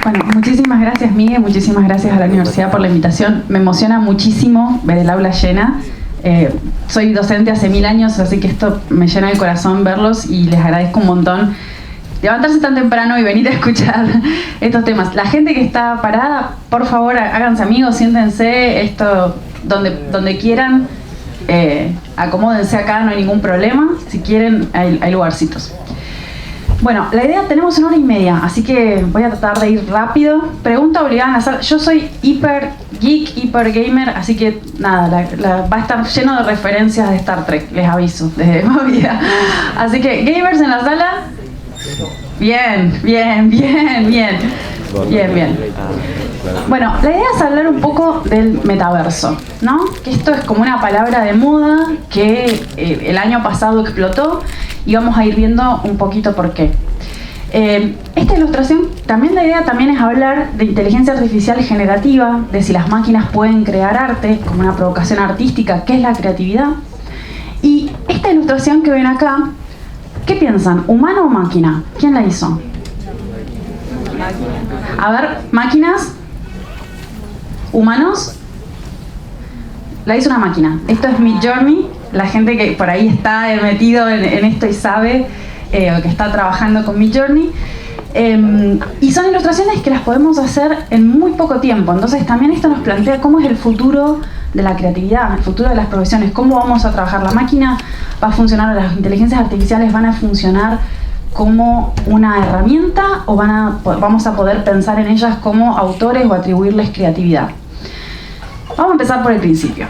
Bueno, muchísimas gracias, Miguel, muchísimas gracias a la universidad por la invitación. Me emociona muchísimo ver el aula llena. Soy docente hace 1000 años, así que esto me llena el corazón verlos y les agradezco un montón levantarse tan temprano y venir a escuchar estos temas. La gente que está parada, por favor, háganse amigos, siéntense, esto donde quieran, acomódense acá, no hay ningún problema. Si quieren, hay lugarcitos. Bueno, la idea, tenemos 1 hora y media, así que voy a tratar de ir rápido. Pregunta obligada al azar. Yo soy hiper geek, hiper gamer, así que nada, va a estar lleno de referencias de Star Trek, les aviso, desde movida. Así que, gamers en la sala. Bien. Bueno, la idea es hablar un poco del metaverso, ¿no? Que esto es como una palabra de moda que el año pasado explotó y vamos a ir viendo un poquito por qué. Esta ilustración, también la idea también es hablar de inteligencia artificial generativa, de si las máquinas pueden crear arte como una provocación artística, qué es la creatividad. Y esta ilustración que ven acá, ¿qué piensan? ¿Humano o máquina? ¿Quién la hizo? A ver, máquinas, humanos, la hizo una máquina. Esto es Midjourney. La gente que por ahí está metido en esto y sabe o que está trabajando con Midjourney. Y son ilustraciones que las podemos hacer en muy poco tiempo. Entonces también esto nos plantea cómo es el futuro de la creatividad, el futuro de las profesiones, cómo vamos a trabajar. La máquina va a funcionar, las inteligencias artificiales van a funcionar como una herramienta o vamos a poder pensar en ellas como autores o atribuirles creatividad. Vamos a empezar por el principio.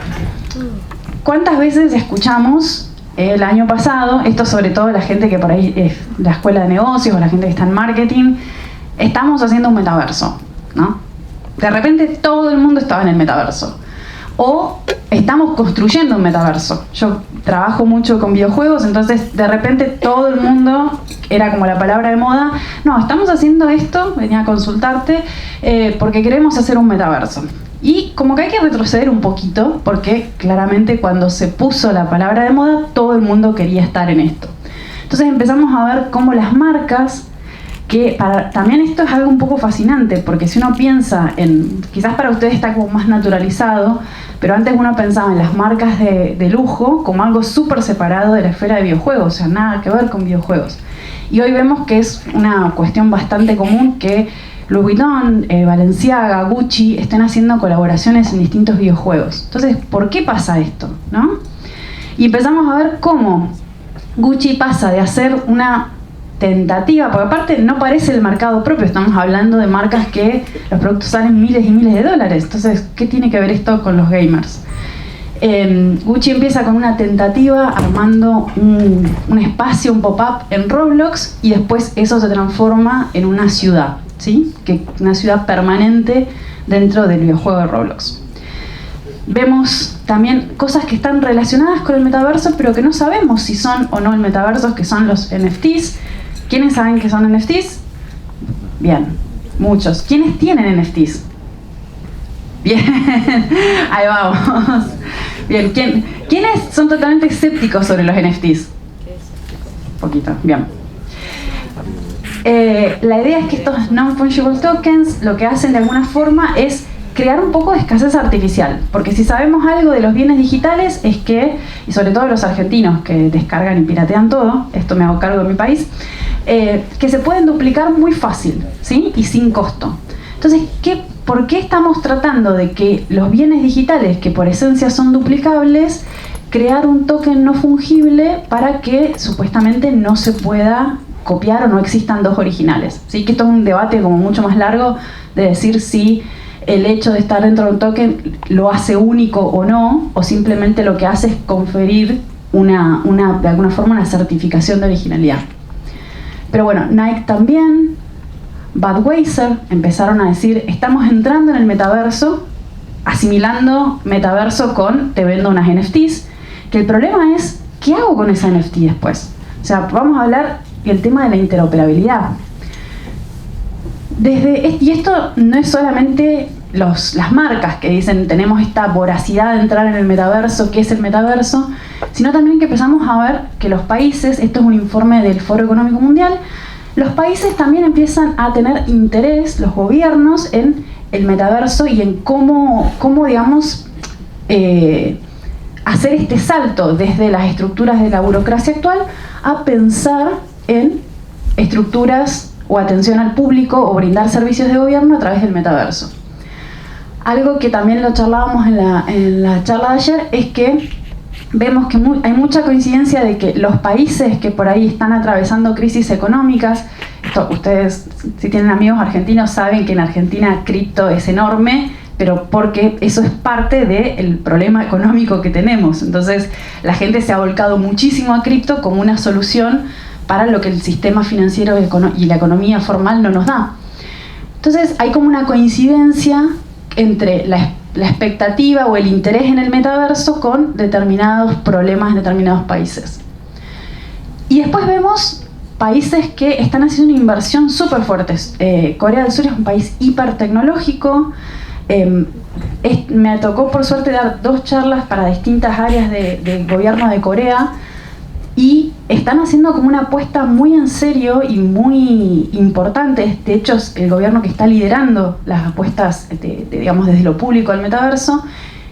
¿Cuántas veces escuchamos el año pasado, esto sobre todo la gente que por ahí es la escuela de negocios o la gente que está en marketing, estamos haciendo un metaverso, ¿no? De repente todo el mundo estaba en el metaverso. O estamos construyendo un metaverso. Yo trabajo mucho con videojuegos, entonces de repente todo el mundo era como la palabra de moda. No, estamos haciendo esto, venía a consultarte, porque queremos hacer un metaverso. Y como que hay que retroceder un poquito, porque claramente cuando se puso la palabra de moda, todo el mundo quería estar en esto. Entonces empezamos a ver cómo las marcas, también esto es algo un poco fascinante, porque si uno piensa en, quizás para ustedes está como más naturalizado, pero antes uno pensaba en las marcas de lujo como algo súper separado de la esfera de videojuegos, o sea, nada que ver con videojuegos. Y hoy vemos que es una cuestión bastante común que Louis Vuitton, Balenciaga, Gucci estén haciendo colaboraciones en distintos videojuegos. Entonces, ¿por qué pasa esto, no? Y empezamos a ver cómo Gucci pasa de hacer una tentativa, porque aparte no parece el mercado propio, estamos hablando de marcas que los productos salen miles y miles de dólares. Entonces, ¿qué tiene que ver esto con los gamers? Gucci empieza con una tentativa armando un espacio, un pop-up en Roblox, y después eso se transforma en una ciudad, ¿sí? Una ciudad permanente dentro del videojuego de Roblox. Vemos también cosas que están relacionadas con el metaverso, pero que no sabemos si son o no el metaverso, que son los NFTs. ¿Quiénes saben qué son NFTs? Bien, muchos. ¿Quiénes tienen NFTs? Bien, ahí vamos. Bien, ¿quiénes son totalmente escépticos sobre los NFTs? Poquito, bien. La idea es que estos non-fungible tokens lo que hacen de alguna forma es crear un poco de escasez artificial, porque si sabemos algo de los bienes digitales es que, y sobre todo los argentinos que descargan y piratean todo, esto me hago cargo de mi país, que se pueden duplicar muy fácil, ¿sí? Y sin costo. Entonces, ¿por qué estamos tratando de que los bienes digitales, que por esencia son duplicables, crear un token no fungible para que supuestamente no se pueda copiar o no existan dos originales? ¿Sí? Que esto es un debate como mucho más largo de decir si el hecho de estar dentro de un token lo hace único o no, o simplemente lo que hace es conferir de alguna forma una certificación de originalidad. Pero bueno, Nike también, Budweiser empezaron a decir, estamos entrando en el metaverso, asimilando metaverso con te vendo unas NFTs, que el problema es, ¿qué hago con esa NFT después? O sea, vamos a hablar del tema de la interoperabilidad. Y esto no es solamente las marcas que dicen tenemos esta voracidad de entrar en el metaverso, ¿qué es el metaverso? Sino también que empezamos a ver que los países, esto es un informe del Foro Económico Mundial, los países también empiezan a tener interés, los gobiernos, en el metaverso y en cómo digamos, hacer este salto desde las estructuras de la burocracia actual a pensar en estructuras o atención al público o brindar servicios de gobierno a través del metaverso. Algo que también lo charlábamos en la charla de ayer es que vemos que hay mucha coincidencia de que los países que por ahí están atravesando crisis económicas, ustedes si tienen amigos argentinos saben que en Argentina cripto es enorme, pero porque eso es parte del problema económico que tenemos. Entonces la gente se ha volcado muchísimo a cripto como una solución para lo que el sistema financiero y la economía formal no nos da. Entonces hay como una coincidencia entre la expectativa o el interés en el metaverso con determinados problemas en determinados países. Y después vemos países que están haciendo una inversión súper fuerte. Corea del Sur es un país hipertecnológico. Me tocó por suerte dar 2 charlas para distintas áreas del gobierno de Corea y están haciendo como una apuesta muy en serio y muy importante. De hecho, es el gobierno que está liderando las apuestas, digamos, desde lo público al metaverso,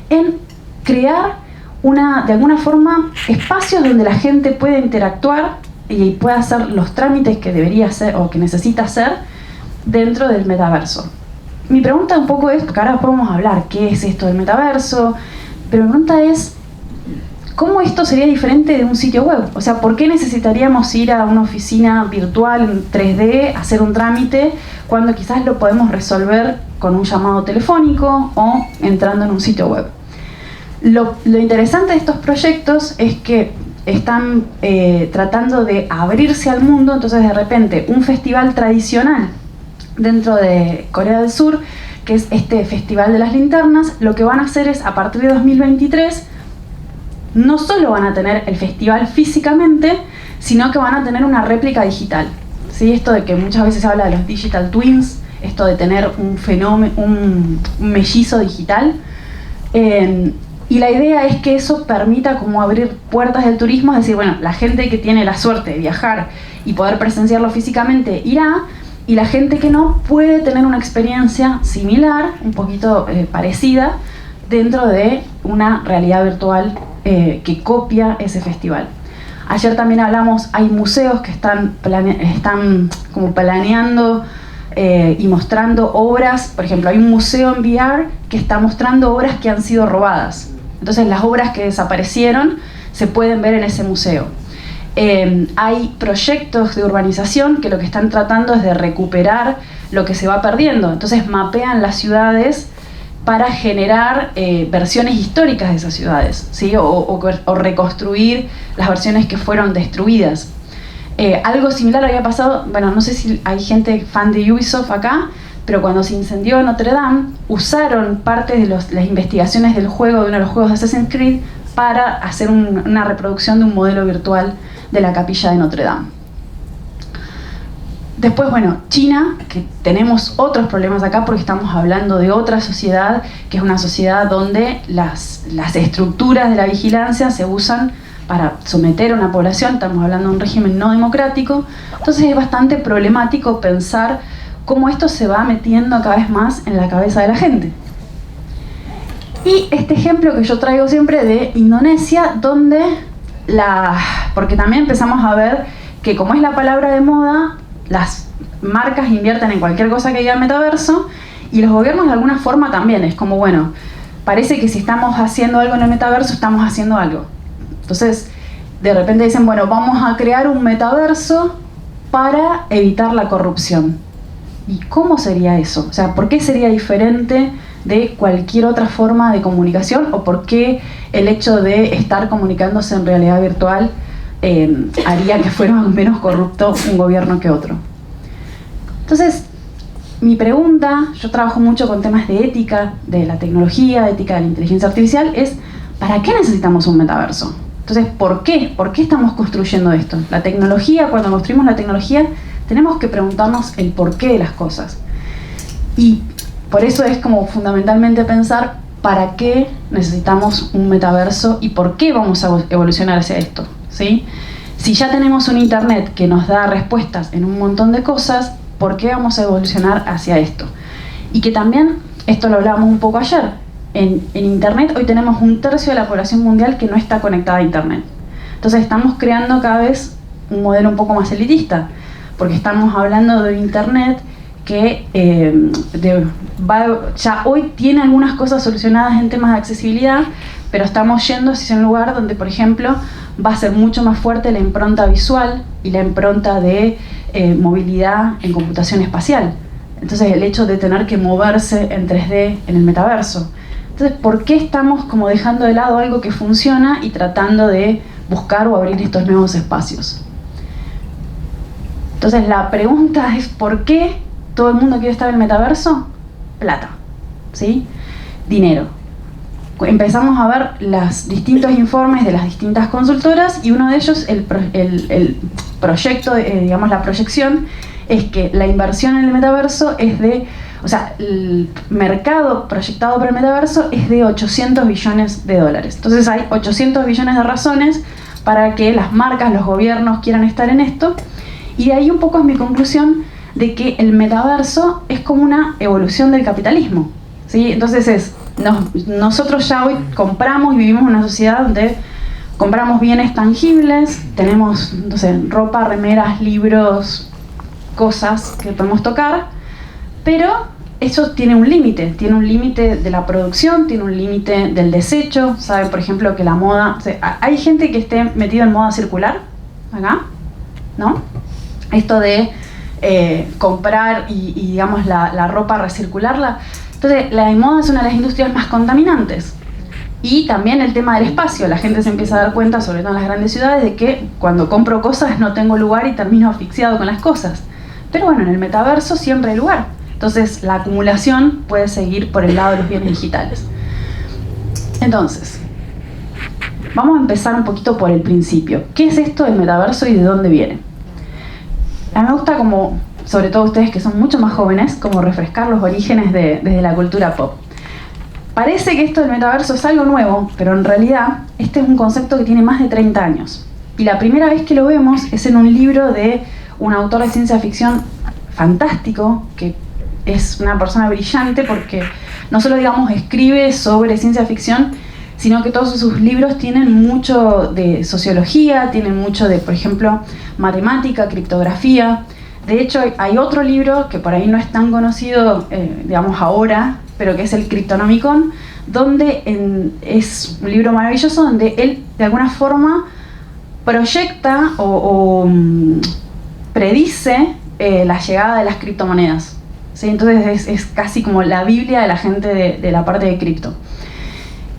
en crear de alguna forma espacios donde la gente pueda interactuar y pueda hacer los trámites que debería hacer o que necesita hacer dentro del metaverso. Mi pregunta un poco es, porque ahora podemos hablar qué es esto del metaverso, pero mi pregunta es, ¿cómo esto sería diferente de un sitio web? O sea, ¿por qué necesitaríamos ir a una oficina virtual en 3D, hacer un trámite, cuando quizás lo podemos resolver con un llamado telefónico o entrando en un sitio web? Lo interesante de estos proyectos es que están tratando de abrirse al mundo. Entonces de repente un festival tradicional dentro de Corea del Sur, que es este Festival de las Linternas, lo que van a hacer es, a partir de 2023, no solo van a tener el festival físicamente, sino que van a tener una réplica digital. ¿Sí? Esto de que muchas veces se habla de los digital twins, esto de tener un fenómeno, un mellizo digital. Y la idea es que eso permita como abrir puertas del turismo, es decir, bueno, la gente que tiene la suerte de viajar y poder presenciarlo físicamente irá, y la gente que no puede tener una experiencia similar, un poquito parecida, dentro de una realidad virtual que copia ese festival. Ayer también hablamos, hay museos que están como planeando y mostrando obras. Por ejemplo, hay un museo en VR que está mostrando obras que han sido robadas. Entonces las obras que desaparecieron se pueden ver en ese museo. Hay proyectos de urbanización que lo que están tratando es de recuperar lo que se va perdiendo. Entonces mapean las ciudades para generar versiones históricas de esas ciudades, ¿sí? o reconstruir las versiones que fueron destruidas. Algo similar había pasado, bueno, no sé si hay gente fan de Ubisoft acá, pero cuando se incendió Notre Dame, usaron parte de las investigaciones del juego, de uno de los juegos de Assassin's Creed, para hacer una reproducción de un modelo virtual de la capilla de Notre Dame. Después, bueno, China, que tenemos otros problemas acá porque estamos hablando de otra sociedad, que es una sociedad donde las estructuras de la vigilancia se usan para someter a una población. Estamos hablando de un régimen no democrático. Entonces es bastante problemático pensar cómo esto se va metiendo cada vez más en la cabeza de la gente. Y este ejemplo que yo traigo siempre de Indonesia, donde porque también empezamos a ver que, como es la palabra de moda, las marcas invierten en cualquier cosa que diga metaverso, y los gobiernos de alguna forma también. Es como, bueno, parece que si estamos haciendo algo en el metaverso, estamos haciendo algo. Entonces, de repente dicen, bueno, vamos a crear un metaverso para evitar la corrupción. ¿Y cómo sería eso? O sea, ¿por qué sería diferente de cualquier otra forma de comunicación? ¿O por qué el hecho de estar comunicándose en realidad virtual haría que fuera menos corrupto un gobierno que otro? Entonces, mi pregunta, yo trabajo mucho con temas de ética, de la tecnología, ética de la inteligencia artificial, es ¿para qué necesitamos un metaverso? Entonces, ¿por qué? ¿Por qué estamos construyendo esto? La tecnología, cuando construimos la tecnología, tenemos que preguntarnos el porqué de las cosas. Y por eso es como fundamentalmente pensar ¿para qué necesitamos un metaverso y por qué vamos a evolucionar hacia esto? ¿Sí? si ya tenemos un internet que nos da respuestas en un montón de cosas, ¿por qué vamos a evolucionar hacia esto? Y que también, esto lo hablábamos un poco ayer, en internet hoy tenemos 1/3 de la población mundial que no está conectada a internet. Entonces estamos creando cada vez un modelo un poco más elitista, porque estamos hablando de un internet que ya hoy tiene algunas cosas solucionadas en temas de accesibilidad, pero estamos yendo hacia un lugar donde, por ejemplo, va a ser mucho más fuerte la impronta visual y la impronta de movilidad en computación espacial. Entonces el hecho de tener que moverse en 3D en el metaverso. Entonces, ¿por qué estamos como dejando de lado algo que funciona y tratando de buscar o abrir estos nuevos espacios? Entonces la pregunta es, ¿por qué todo el mundo quiere estar en el metaverso? Plata, ¿sí? Dinero. Empezamos a ver los distintos informes de las distintas consultoras y uno de ellos, el proyecto, digamos la proyección, es que la inversión en el metaverso es de, o sea, el mercado proyectado para el metaverso es de 800 billones de dólares. Entonces hay 800 billones de razones para que las marcas, los gobiernos quieran estar en esto. Y de ahí un poco es mi conclusión de que el metaverso es como una evolución del capitalismo, ¿sí? Entonces nosotros ya hoy compramos y vivimos en una sociedad donde compramos bienes tangibles, tenemos, no sé, ropa, remeras, libros, cosas que podemos tocar, pero eso tiene un límite de la producción, tiene un límite del desecho. Saben, por ejemplo, que la moda, o sea, hay gente que esté metida en moda circular acá, ¿no? Esto de comprar y digamos la ropa, recircularla. Entonces la moda es una de las industrias más contaminantes. Y también el tema del espacio, la gente se empieza a dar cuenta, sobre todo en las grandes ciudades, de que cuando compro cosas no tengo lugar y termino asfixiado con las cosas. Pero bueno, en el metaverso siempre hay lugar. Entonces la acumulación puede seguir por el lado de los bienes digitales. Entonces, vamos a empezar un poquito por el principio. ¿Qué es esto del metaverso y de dónde viene? A mí me gusta, como, sobre todo ustedes que son mucho más jóvenes, como refrescar los orígenes desde la cultura pop. Parece que esto del metaverso es algo nuevo, pero en realidad este es un concepto que tiene más de 30 años. Y la primera vez que lo vemos es en un libro de un autor de ciencia ficción fantástico, que es una persona brillante porque no solo, digamos, escribe sobre ciencia ficción, sino que todos sus libros tienen mucho de sociología, tienen mucho de, por ejemplo, matemática, criptografía. De hecho, hay otro libro que por ahí no es tan conocido, digamos, ahora, pero que es el Cryptonomicon, donde es un libro maravilloso donde él, de alguna forma, proyecta o predice la llegada de las criptomonedas, ¿sí? Entonces es casi como la Biblia de la gente de la parte de cripto.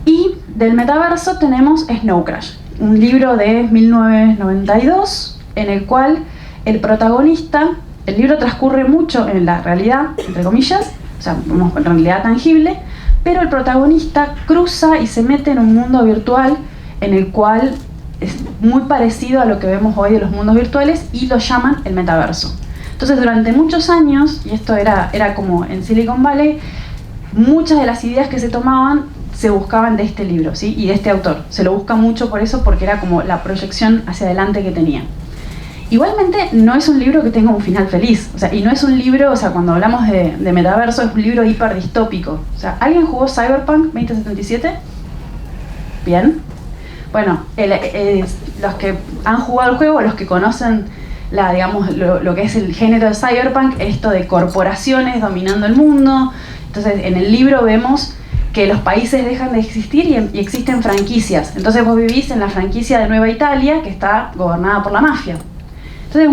Y del metaverso tenemos Snow Crash, un libro de 1992 en el cual el protagonista, el libro transcurre mucho en la realidad, entre comillas, o sea, en realidad tangible, pero el protagonista cruza y se mete en un mundo virtual en el cual es muy parecido a lo que vemos hoy de los mundos virtuales y lo llaman el metaverso. Entonces durante muchos años, y esto era como en Silicon Valley, muchas de las ideas que se tomaban se buscaban de este libro, ¿sí? Y de este autor. Se lo busca mucho por eso, porque era como la proyección hacia adelante que tenía. Igualmente no es un libro que tenga un final feliz, o sea, y no es un libro, o sea, cuando hablamos de metaverso es un libro hiper distópico. O sea, ¿alguien jugó Cyberpunk 2077? Bien. Bueno, los que han jugado el juego, los que conocen digamos, lo que es el género de Cyberpunk, esto de corporaciones dominando el mundo. Entonces, en el libro vemos que los países dejan de existir y existen franquicias. Entonces vos vivís en la franquicia de Nueva Italia, que está gobernada por la mafia. Entonces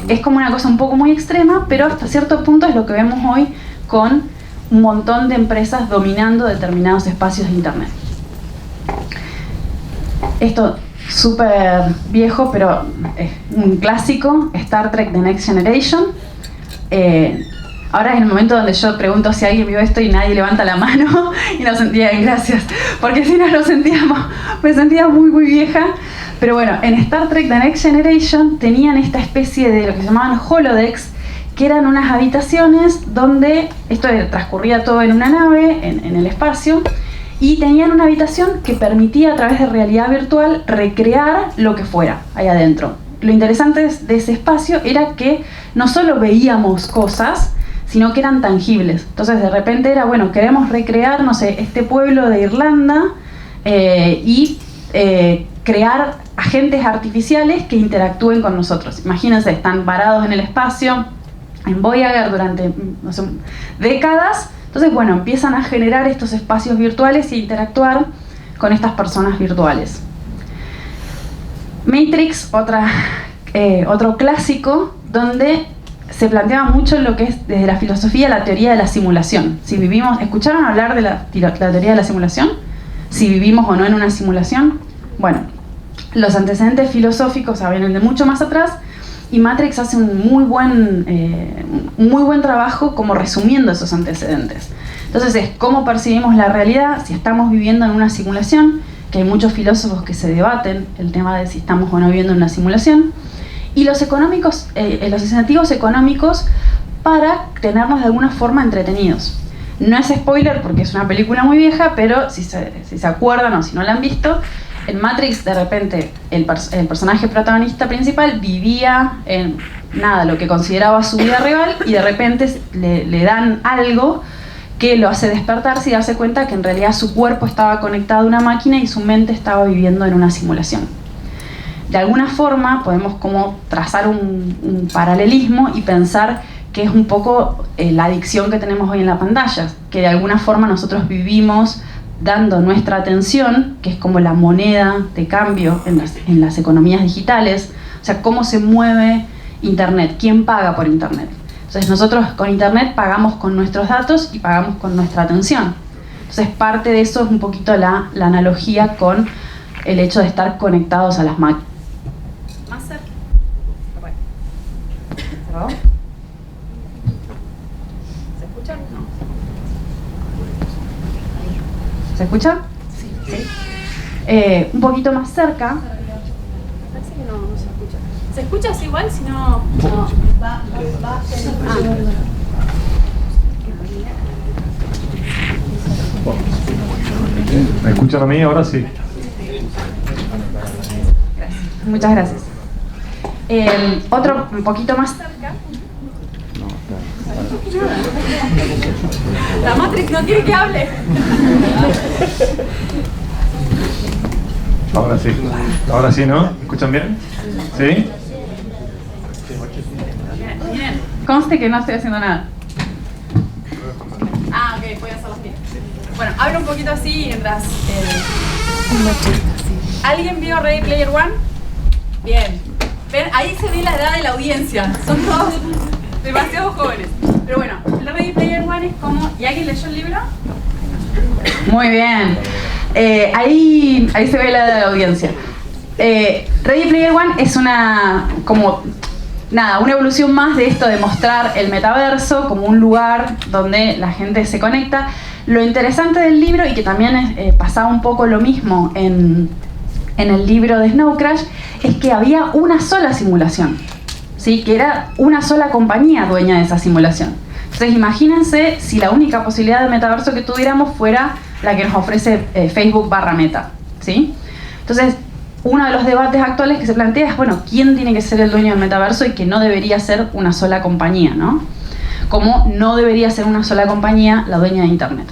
es como una cosa un poco muy extrema, pero hasta cierto punto es lo que vemos hoy con un montón de empresas dominando determinados espacios de internet. Esto súper viejo, pero es un clásico, Star Trek The Next Generation. Ahora es el momento donde yo pregunto si alguien vio esto y nadie levanta la mano y nos sentía gracias, porque si no me sentía muy muy vieja. Pero bueno, en Star Trek The Next Generation tenían esta especie de lo que se llamaban holodecks, que eran unas habitaciones donde esto transcurría todo en una nave, en el espacio, y tenían una habitación que permitía a través de realidad virtual recrear lo que fuera ahí adentro. Lo interesante de ese espacio era que no solo veíamos cosas, sino que eran tangibles. Entonces de repente era, bueno, queremos recrear, no sé, este pueblo de Irlanda y crear agentes artificiales que interactúen con nosotros. Imagínense, están parados en el espacio, en Voyager durante, no sé, décadas. Entonces, bueno, empiezan a generar estos espacios virtuales e interactuar con estas personas virtuales. Matrix, otro clásico donde se planteaba mucho lo que es desde la filosofía la teoría de la simulación. Si vivimos, ¿escucharon hablar de la teoría de la simulación? Si vivimos o no en una simulación. Bueno, los antecedentes filosóficos vienen de mucho más atrás y Matrix hace un muy buen trabajo como resumiendo esos antecedentes. Entonces es cómo percibimos la realidad, si estamos viviendo en una simulación, que hay muchos filósofos que se debaten el tema de si estamos o no viviendo en una simulación, y los incentivos económicos para tenernos de alguna forma entretenidos. No es spoiler porque es una película muy vieja, pero si se acuerdan o si no la han visto, en Matrix de repente el personaje protagonista principal vivía en lo que consideraba su vida real y de repente le dan algo que lo hace despertarse y darse cuenta que en realidad su cuerpo estaba conectado a una máquina y su mente estaba viviendo en una simulación. De alguna forma podemos como trazar un paralelismo y pensar que es un poco la adicción que tenemos hoy en la pantalla, que de alguna forma nosotros vivimos dando nuestra atención, que es como la moneda de cambio en las economías digitales, o sea, cómo se mueve Internet, quién paga por Internet. Entonces nosotros con Internet pagamos con nuestros datos y pagamos con nuestra atención. Entonces parte de eso es un poquito la analogía con el hecho de estar conectados a las máquinas. Más cerca. Bueno. ¿Se escucha? No. ¿Se escucha? Sí. ¿Sí? Un poquito más cerca. Parece que no se escucha. ¿Se escucha así igual? Si no... ¿Me escuchan a mí? Ahora sí. Gracias. Muchas gracias. Otro un poquito más cerca. La Matrix no quiere que hable. Ahora sí, ¿no? ¿Me escuchan bien? ¿Sí? Bien. Conste que no estoy haciendo nada. Ok, voy a hacer las pilas. Bueno, hablo un poquito así mientras... ¿Alguien vio Ready Player One? Bien. ¿Ven? Ahí se ve la edad de la audiencia. Son todos demasiado jóvenes. Pero bueno, Ready Player One es como... ¿Y alguien leyó el libro? Muy bien. Ahí se ve la edad de la audiencia. Ready Player One es una evolución más de esto de mostrar el metaverso como un lugar donde la gente se conecta. Lo interesante del libro, y que también pasaba un poco lo mismo en el libro de Snow Crash, es que había una sola simulación, ¿sí? Que era una sola compañía dueña de esa simulación. Entonces imagínense si la única posibilidad de metaverso que tuviéramos fuera la que nos ofrece Facebook /Meta, ¿sí? Entonces, uno de los debates actuales que se plantea es, bueno, ¿quién tiene que ser el dueño del metaverso y que no debería ser una sola compañía, ¿no? Como no debería ser una sola compañía la dueña de Internet.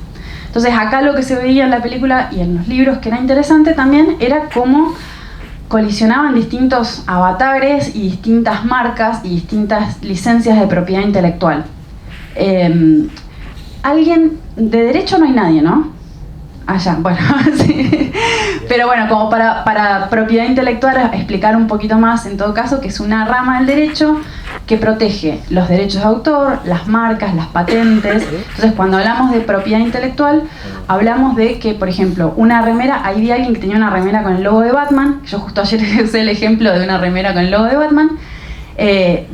Entonces, acá lo que se veía en la película y en los libros que era interesante también era cómo colisionaban distintos avatares y distintas marcas y distintas licencias de propiedad intelectual. Alguien de derecho no hay nadie, ¿no? Bueno, sí. Pero bueno, como para propiedad intelectual explicar un poquito más, en todo caso, que es una rama del derecho que protege los derechos de autor, las marcas, las patentes. Entonces, cuando hablamos de propiedad intelectual, hablamos de que, por ejemplo, una remera, ahí vi a alguien que tenía una remera con el logo de Batman. Yo justo ayer usé el ejemplo de una remera con el logo de Batman.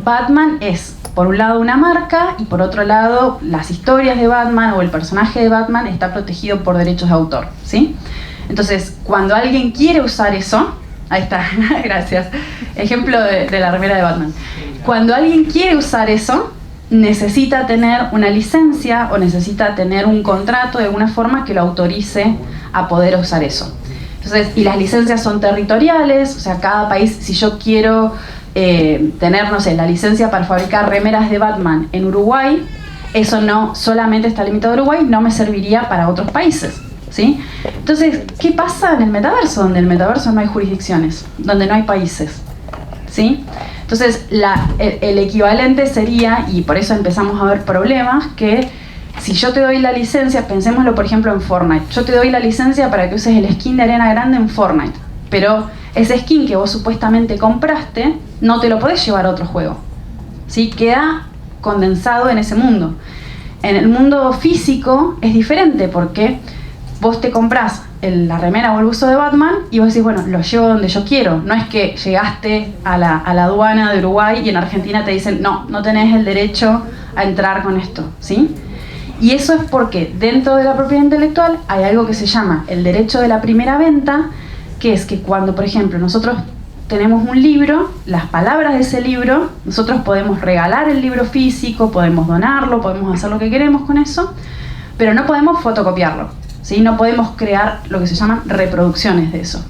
Batman es, por un lado, una marca, y por otro lado, las historias de Batman o el personaje de Batman está protegido por derechos de autor, ¿sí? Entonces, cuando alguien quiere usar eso, ahí está, gracias, ejemplo de la remera de Batman. Cuando alguien quiere usar eso, necesita tener una licencia o necesita tener un contrato de alguna forma que lo autorice a poder usar eso. Entonces, y las licencias son territoriales, o sea, cada país, si yo quiero tener, no sé, la licencia para fabricar remeras de Batman en Uruguay, eso no solamente está limitado a Uruguay, no me serviría para otros países, ¿sí? Entonces, ¿qué pasa en el metaverso? Donde en el metaverso no hay jurisdicciones, donde no hay países, ¿sí? Entonces, el equivalente sería, y por eso empezamos a ver problemas, que si yo te doy la licencia, pensémoslo por ejemplo en Fortnite, yo te doy la licencia para que uses el skin de Ariana Grande en Fortnite, pero ese skin que vos supuestamente compraste, no te lo podés llevar a otro juego, ¿sí? Queda condensado en ese mundo. En el mundo físico es diferente porque vos te comprás la remera o el buzo de Batman y vos decís, bueno, lo llevo donde yo quiero. No es que llegaste a la aduana de Uruguay y en Argentina te dicen, no, no tenés el derecho a entrar con esto, ¿sí? Y eso es porque dentro de la propiedad intelectual hay algo que se llama el derecho de la primera venta, que es que cuando, por ejemplo, nosotros tenemos un libro, las palabras de ese libro, nosotros podemos regalar el libro físico, podemos donarlo, podemos hacer lo que queremos con eso, pero no podemos fotocopiarlo, ¿sí? No podemos crear lo que se llaman reproducciones de eso.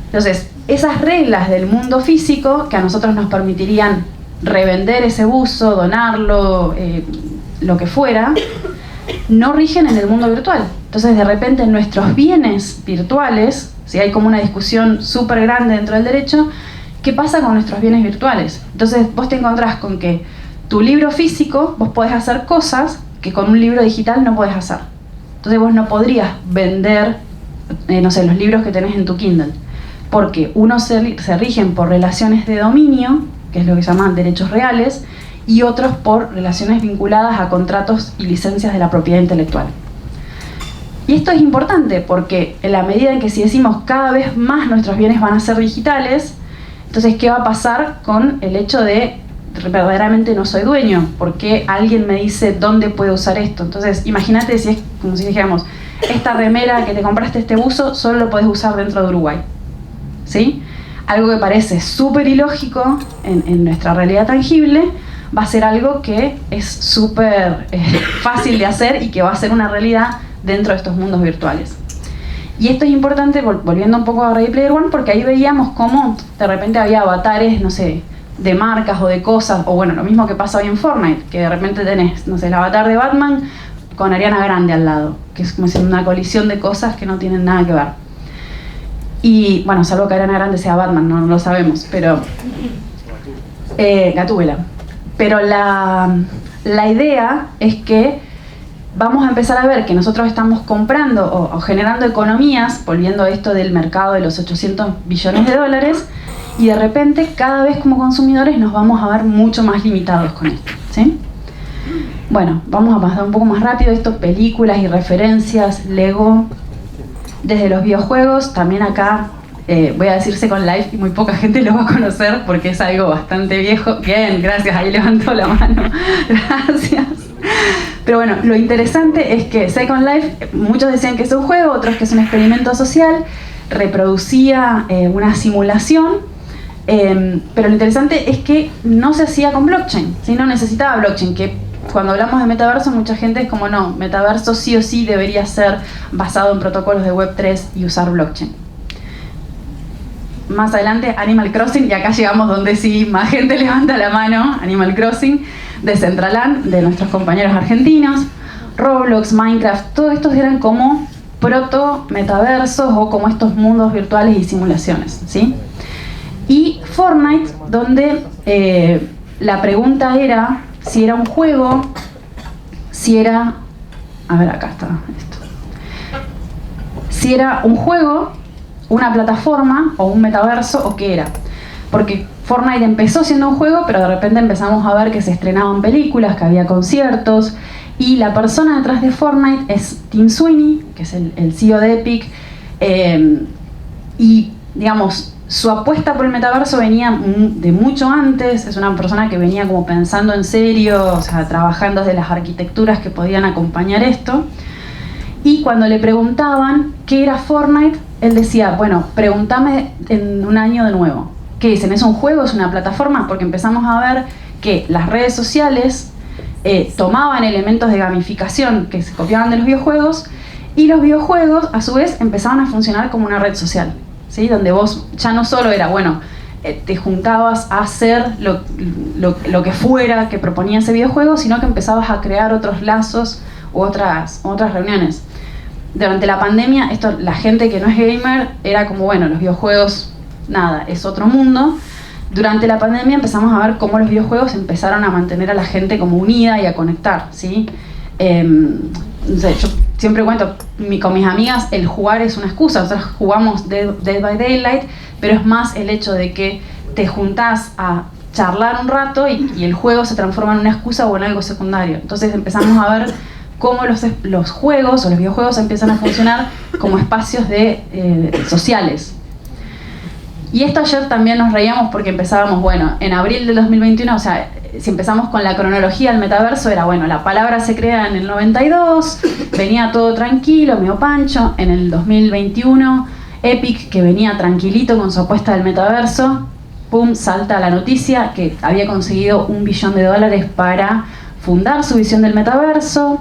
Entonces, esas reglas del mundo físico que a nosotros nos permitirían revender ese buzo, donarlo, lo que fuera, no rigen en el mundo virtual. Entonces, de repente, nuestros bienes virtuales, si hay como una discusión súper grande dentro del derecho, ¿qué pasa con nuestros bienes virtuales? Entonces, vos te encontrás con que tu libro físico, vos podés hacer cosas que con un libro digital no podés hacer. Entonces, vos no podrías vender, no sé, los libros que tenés en tu Kindle, porque unos se rigen por relaciones de dominio, que es lo que se llaman derechos reales, y otros por relaciones vinculadas a contratos y licencias de la propiedad intelectual. Y esto es importante porque en la medida en que si decimos cada vez más nuestros bienes van a ser digitales, entonces ¿qué va a pasar con el hecho de verdaderamente no soy dueño? ¿Por qué alguien me dice dónde puedo usar esto? Entonces imagínate si es como si dijéramos, esta remera que te compraste, este buzo, solo lo podés usar dentro de Uruguay, ¿sí? Algo que parece súper ilógico en nuestra realidad tangible, va a ser algo que es súper fácil de hacer y que va a ser una realidad dentro de estos mundos virtuales. Y esto es importante, volviendo un poco a Ready Player One, porque ahí veíamos cómo de repente había avatares, no sé, de marcas o de cosas, o bueno, lo mismo que pasa hoy en Fortnite, que de repente tenés, no sé, el avatar de Batman con Ariana Grande al lado, que es como si una colisión de cosas que no tienen nada que ver. Y bueno, salvo que Ariana Grande sea Batman, no lo sabemos, pero Gatúbela. Pero la idea es que vamos a empezar a ver que nosotros estamos comprando o generando economías, volviendo a esto del mercado de los 800 billones de dólares, y de repente cada vez como consumidores nos vamos a ver mucho más limitados con esto, ¿sí? Bueno, vamos a pasar un poco más rápido esto, películas y referencias, Lego, desde los videojuegos, también acá voy a decir Second Life y muy poca gente lo va a conocer porque es algo bastante viejo. Bien, gracias, ahí levantó la mano, gracias. Pero bueno, lo interesante es que Second Life, muchos decían que es un juego, otros que es un experimento social, reproducía una simulación, pero lo interesante es que no se hacía con blockchain, ¿sí? No necesitaba blockchain, que cuando hablamos de metaverso mucha gente es como no, metaverso sí o sí debería ser basado en protocolos de Web3 y usar blockchain. Más adelante Animal Crossing, y acá llegamos donde sí más gente levanta la mano, Animal Crossing, Decentraland, de nuestros compañeros argentinos, Roblox, Minecraft, todos estos eran como proto-metaversos o como estos mundos virtuales y simulaciones, ¿sí? Y Fortnite, donde la pregunta era si era un juego, si era... A ver, acá está esto. Si era un juego, una plataforma o un metaverso o qué era. Porque Fortnite empezó siendo un juego, pero de repente empezamos a ver que se estrenaban películas, que había conciertos, y la persona detrás de Fortnite es Tim Sweeney, que es el CEO de Epic, y digamos, su apuesta por el metaverso venía de mucho antes, es una persona que venía como pensando en serio, o sea, trabajando desde las arquitecturas que podían acompañar esto, y cuando le preguntaban qué era Fortnite, él decía, bueno, pregúntame en un año de nuevo. ¿Qué dicen? ¿Es un juego? ¿Es una plataforma? Porque empezamos a ver que las redes sociales tomaban elementos de gamificación que se copiaban de los videojuegos, y los videojuegos a su vez empezaban a funcionar como una red social, ¿sí? Donde vos ya no solo era, bueno, te juntabas a hacer lo que fuera que proponía ese videojuego, sino que empezabas a crear otros lazos u otras reuniones. Durante la pandemia, la gente que no es gamer era como, bueno, los videojuegos, nada, es otro mundo. Durante la pandemia empezamos a ver cómo los videojuegos empezaron a mantener a la gente como unida y a conectar, ¿sí? No sé, yo siempre cuento con mis amigas, el jugar es una excusa. Nosotros jugamos Dead by Daylight, pero es más el hecho de que te juntás a charlar un rato y el juego se transforma en una excusa o en algo secundario. Entonces empezamos a ver cómo los juegos o los videojuegos empiezan a funcionar como espacios sociales. Y esto ayer también nos reíamos porque empezábamos, bueno, en abril del 2021, o sea, si empezamos con la cronología del metaverso, era, bueno, la palabra se crea en el 92, venía todo tranquilo, medio pancho. En el 2021, Epic, que venía tranquilito con su apuesta del metaverso, pum, salta la noticia que había conseguido $1 billón para fundar su visión del metaverso.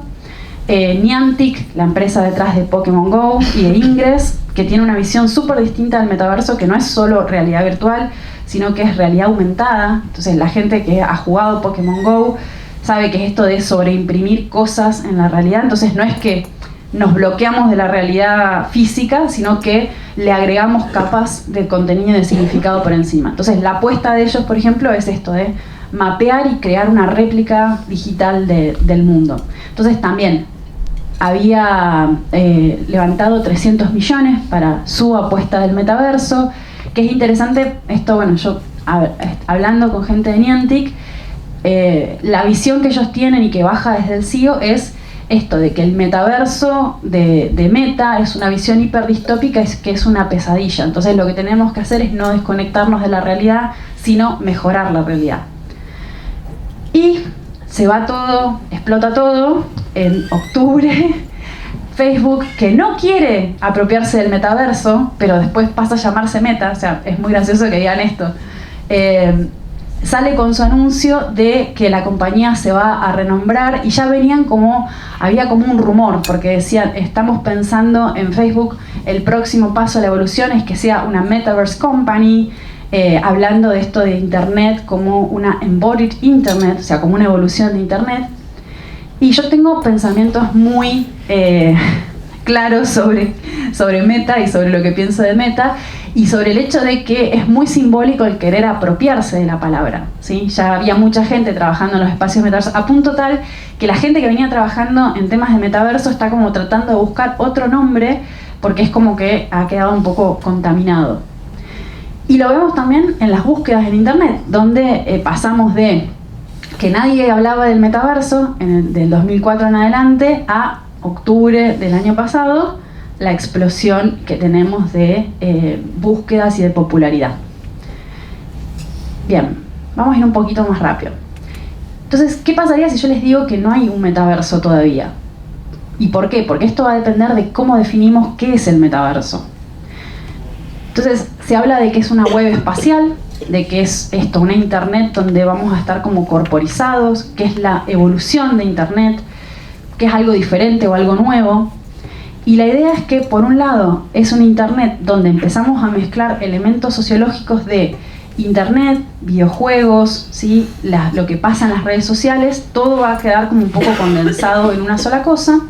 Niantic, la empresa detrás de Pokémon GO y de Ingress, que tiene una visión súper distinta del metaverso, que no es solo realidad virtual, sino que es realidad aumentada. Entonces la gente que ha jugado Pokémon GO sabe que es esto de sobreimprimir cosas en la realidad. Entonces no es que nos bloqueamos de la realidad física, sino que le agregamos capas de contenido y de significado por encima. Entonces la apuesta de ellos, por ejemplo, es esto de mapear y crear una réplica digital del mundo. Entonces también había levantado 300 millones para su apuesta del metaverso, que es interesante. Esto, bueno, yo hablando con gente de Niantic, la visión que ellos tienen y que baja desde el CEO es esto de que el metaverso de Meta es una visión hiperdistópica, que es una pesadilla. Entonces lo que tenemos que hacer es no desconectarnos de la realidad, sino mejorar la realidad. Y se va todo, explota todo en octubre. Facebook, que no quiere apropiarse del metaverso, pero después pasa a llamarse Meta, o sea, es muy gracioso que digan esto, sale con su anuncio de que la compañía se va a renombrar, y ya había como un rumor, porque decían, estamos pensando en Facebook, el próximo paso de la evolución es que sea una Metaverse Company, hablando de esto de Internet como una embodied Internet, o sea, como una evolución de Internet. Y yo tengo pensamientos muy claros sobre Meta y sobre lo que pienso de Meta, y sobre el hecho de que es muy simbólico el querer apropiarse de la palabra, ¿sí? Ya había mucha gente trabajando en los espacios metaversos, a punto tal que la gente que venía trabajando en temas de metaverso está como tratando de buscar otro nombre, porque es como que ha quedado un poco contaminado. Y lo vemos también en las búsquedas en Internet, donde pasamos de que nadie hablaba del metaverso del 2004 en adelante a octubre del año pasado, la explosión que tenemos de búsquedas y de popularidad. Bien, vamos a ir un poquito más rápido. Entonces, ¿qué pasaría si yo les digo que no hay un metaverso todavía? ¿Y por qué? Porque esto va a depender de cómo definimos qué es el metaverso. Entonces, se habla de que es una web espacial, de que es esto, una Internet donde vamos a estar como corporizados, que es la evolución de Internet, que es algo diferente o algo nuevo. Y la idea es que, por un lado, es un Internet donde empezamos a mezclar elementos sociológicos de Internet, videojuegos, ¿sí? Lo que pasa en las redes sociales, todo va a quedar como un poco condensado en una sola cosa.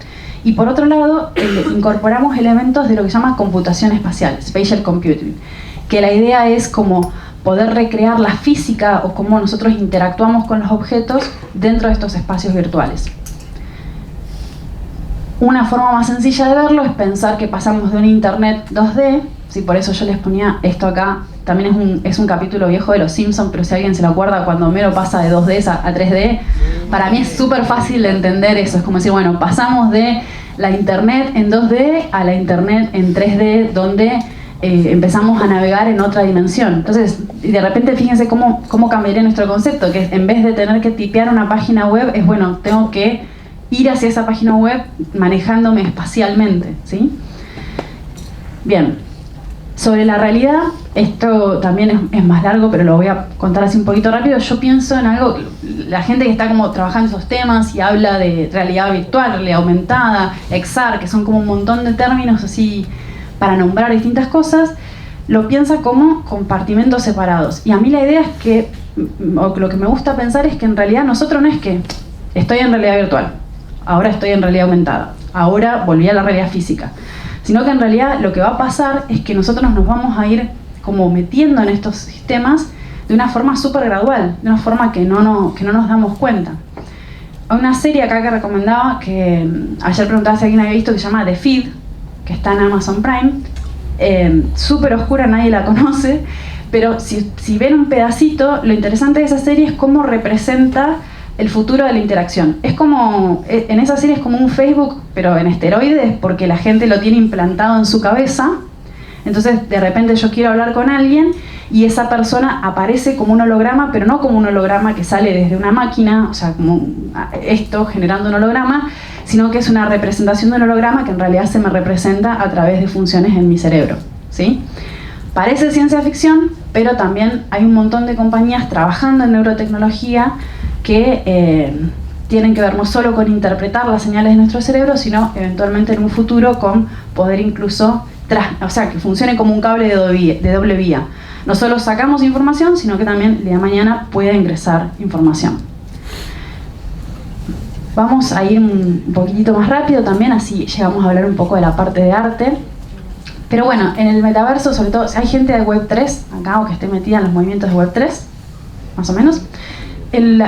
Y por otro lado, incorporamos elementos de lo que se llama computación espacial, spatial computing, que la idea es como poder recrear la física o cómo nosotros interactuamos con los objetos dentro de estos espacios virtuales. Una forma más sencilla de verlo es pensar que pasamos de un Internet 2D, ¿sí? Por eso yo les ponía esto acá, también es un capítulo viejo de Los Simpsons, pero si alguien se lo acuerda, cuando Homero pasa de 2D a 3D, para mí es súper fácil de entender eso. Es como decir, bueno, pasamos de la Internet en 2D a la Internet en 3D, donde empezamos a navegar en otra dimensión. Entonces, de repente fíjense cómo cambiaría nuestro concepto, que en vez de tener que tipear una página web, es bueno, tengo que ir hacia esa página web manejándome espacialmente, ¿sí? Bien, sobre la realidad, Esto también es más largo, pero lo voy a contar así un poquito rápido. Yo pienso en algo, la gente que está como trabajando en esos temas y habla de realidad virtual, realidad aumentada, XR, que son como un montón de términos así para nombrar distintas cosas, lo piensa como compartimentos separados. Y a mí la idea es que, o lo que me gusta pensar es que en realidad nosotros no es que estoy en realidad virtual, ahora estoy en realidad aumentada, ahora volví a la realidad física, sino que en realidad lo que va a pasar es que nosotros nos vamos a ir como metiendo en estos sistemas de una forma súper gradual, de una forma que no nos damos cuenta. Hay una serie acá que recomendaba, que ayer preguntaba si alguien había visto, que se llama The Feed, que está en Amazon Prime, súper oscura, nadie la conoce, pero si ven un pedacito, lo interesante de esa serie es cómo representa el futuro de la interacción. Es como, en esa serie es como un Facebook, pero en esteroides, porque la gente lo tiene implantado en su cabeza. Entonces, de repente yo quiero hablar con alguien y esa persona aparece como un holograma, pero no como un holograma que sale desde una máquina, o sea, como esto generando un holograma, sino que es una representación de un holograma que en realidad se me representa a través de funciones en mi cerebro, ¿sí? Parece ciencia ficción, pero también hay un montón de compañías trabajando en neurotecnología que tienen que ver no solo con interpretar las señales de nuestro cerebro, sino eventualmente en un futuro con poder incluso o sea, que funcione como un cable de doble vía. No solo sacamos información, sino que también el día de mañana puede ingresar información. Vamos a ir un poquitito más rápido también, así llegamos a hablar un poco de la parte de arte. Pero bueno, en el metaverso, sobre todo, si hay gente de Web3 acá o que esté metida en los movimientos de Web3, más o menos,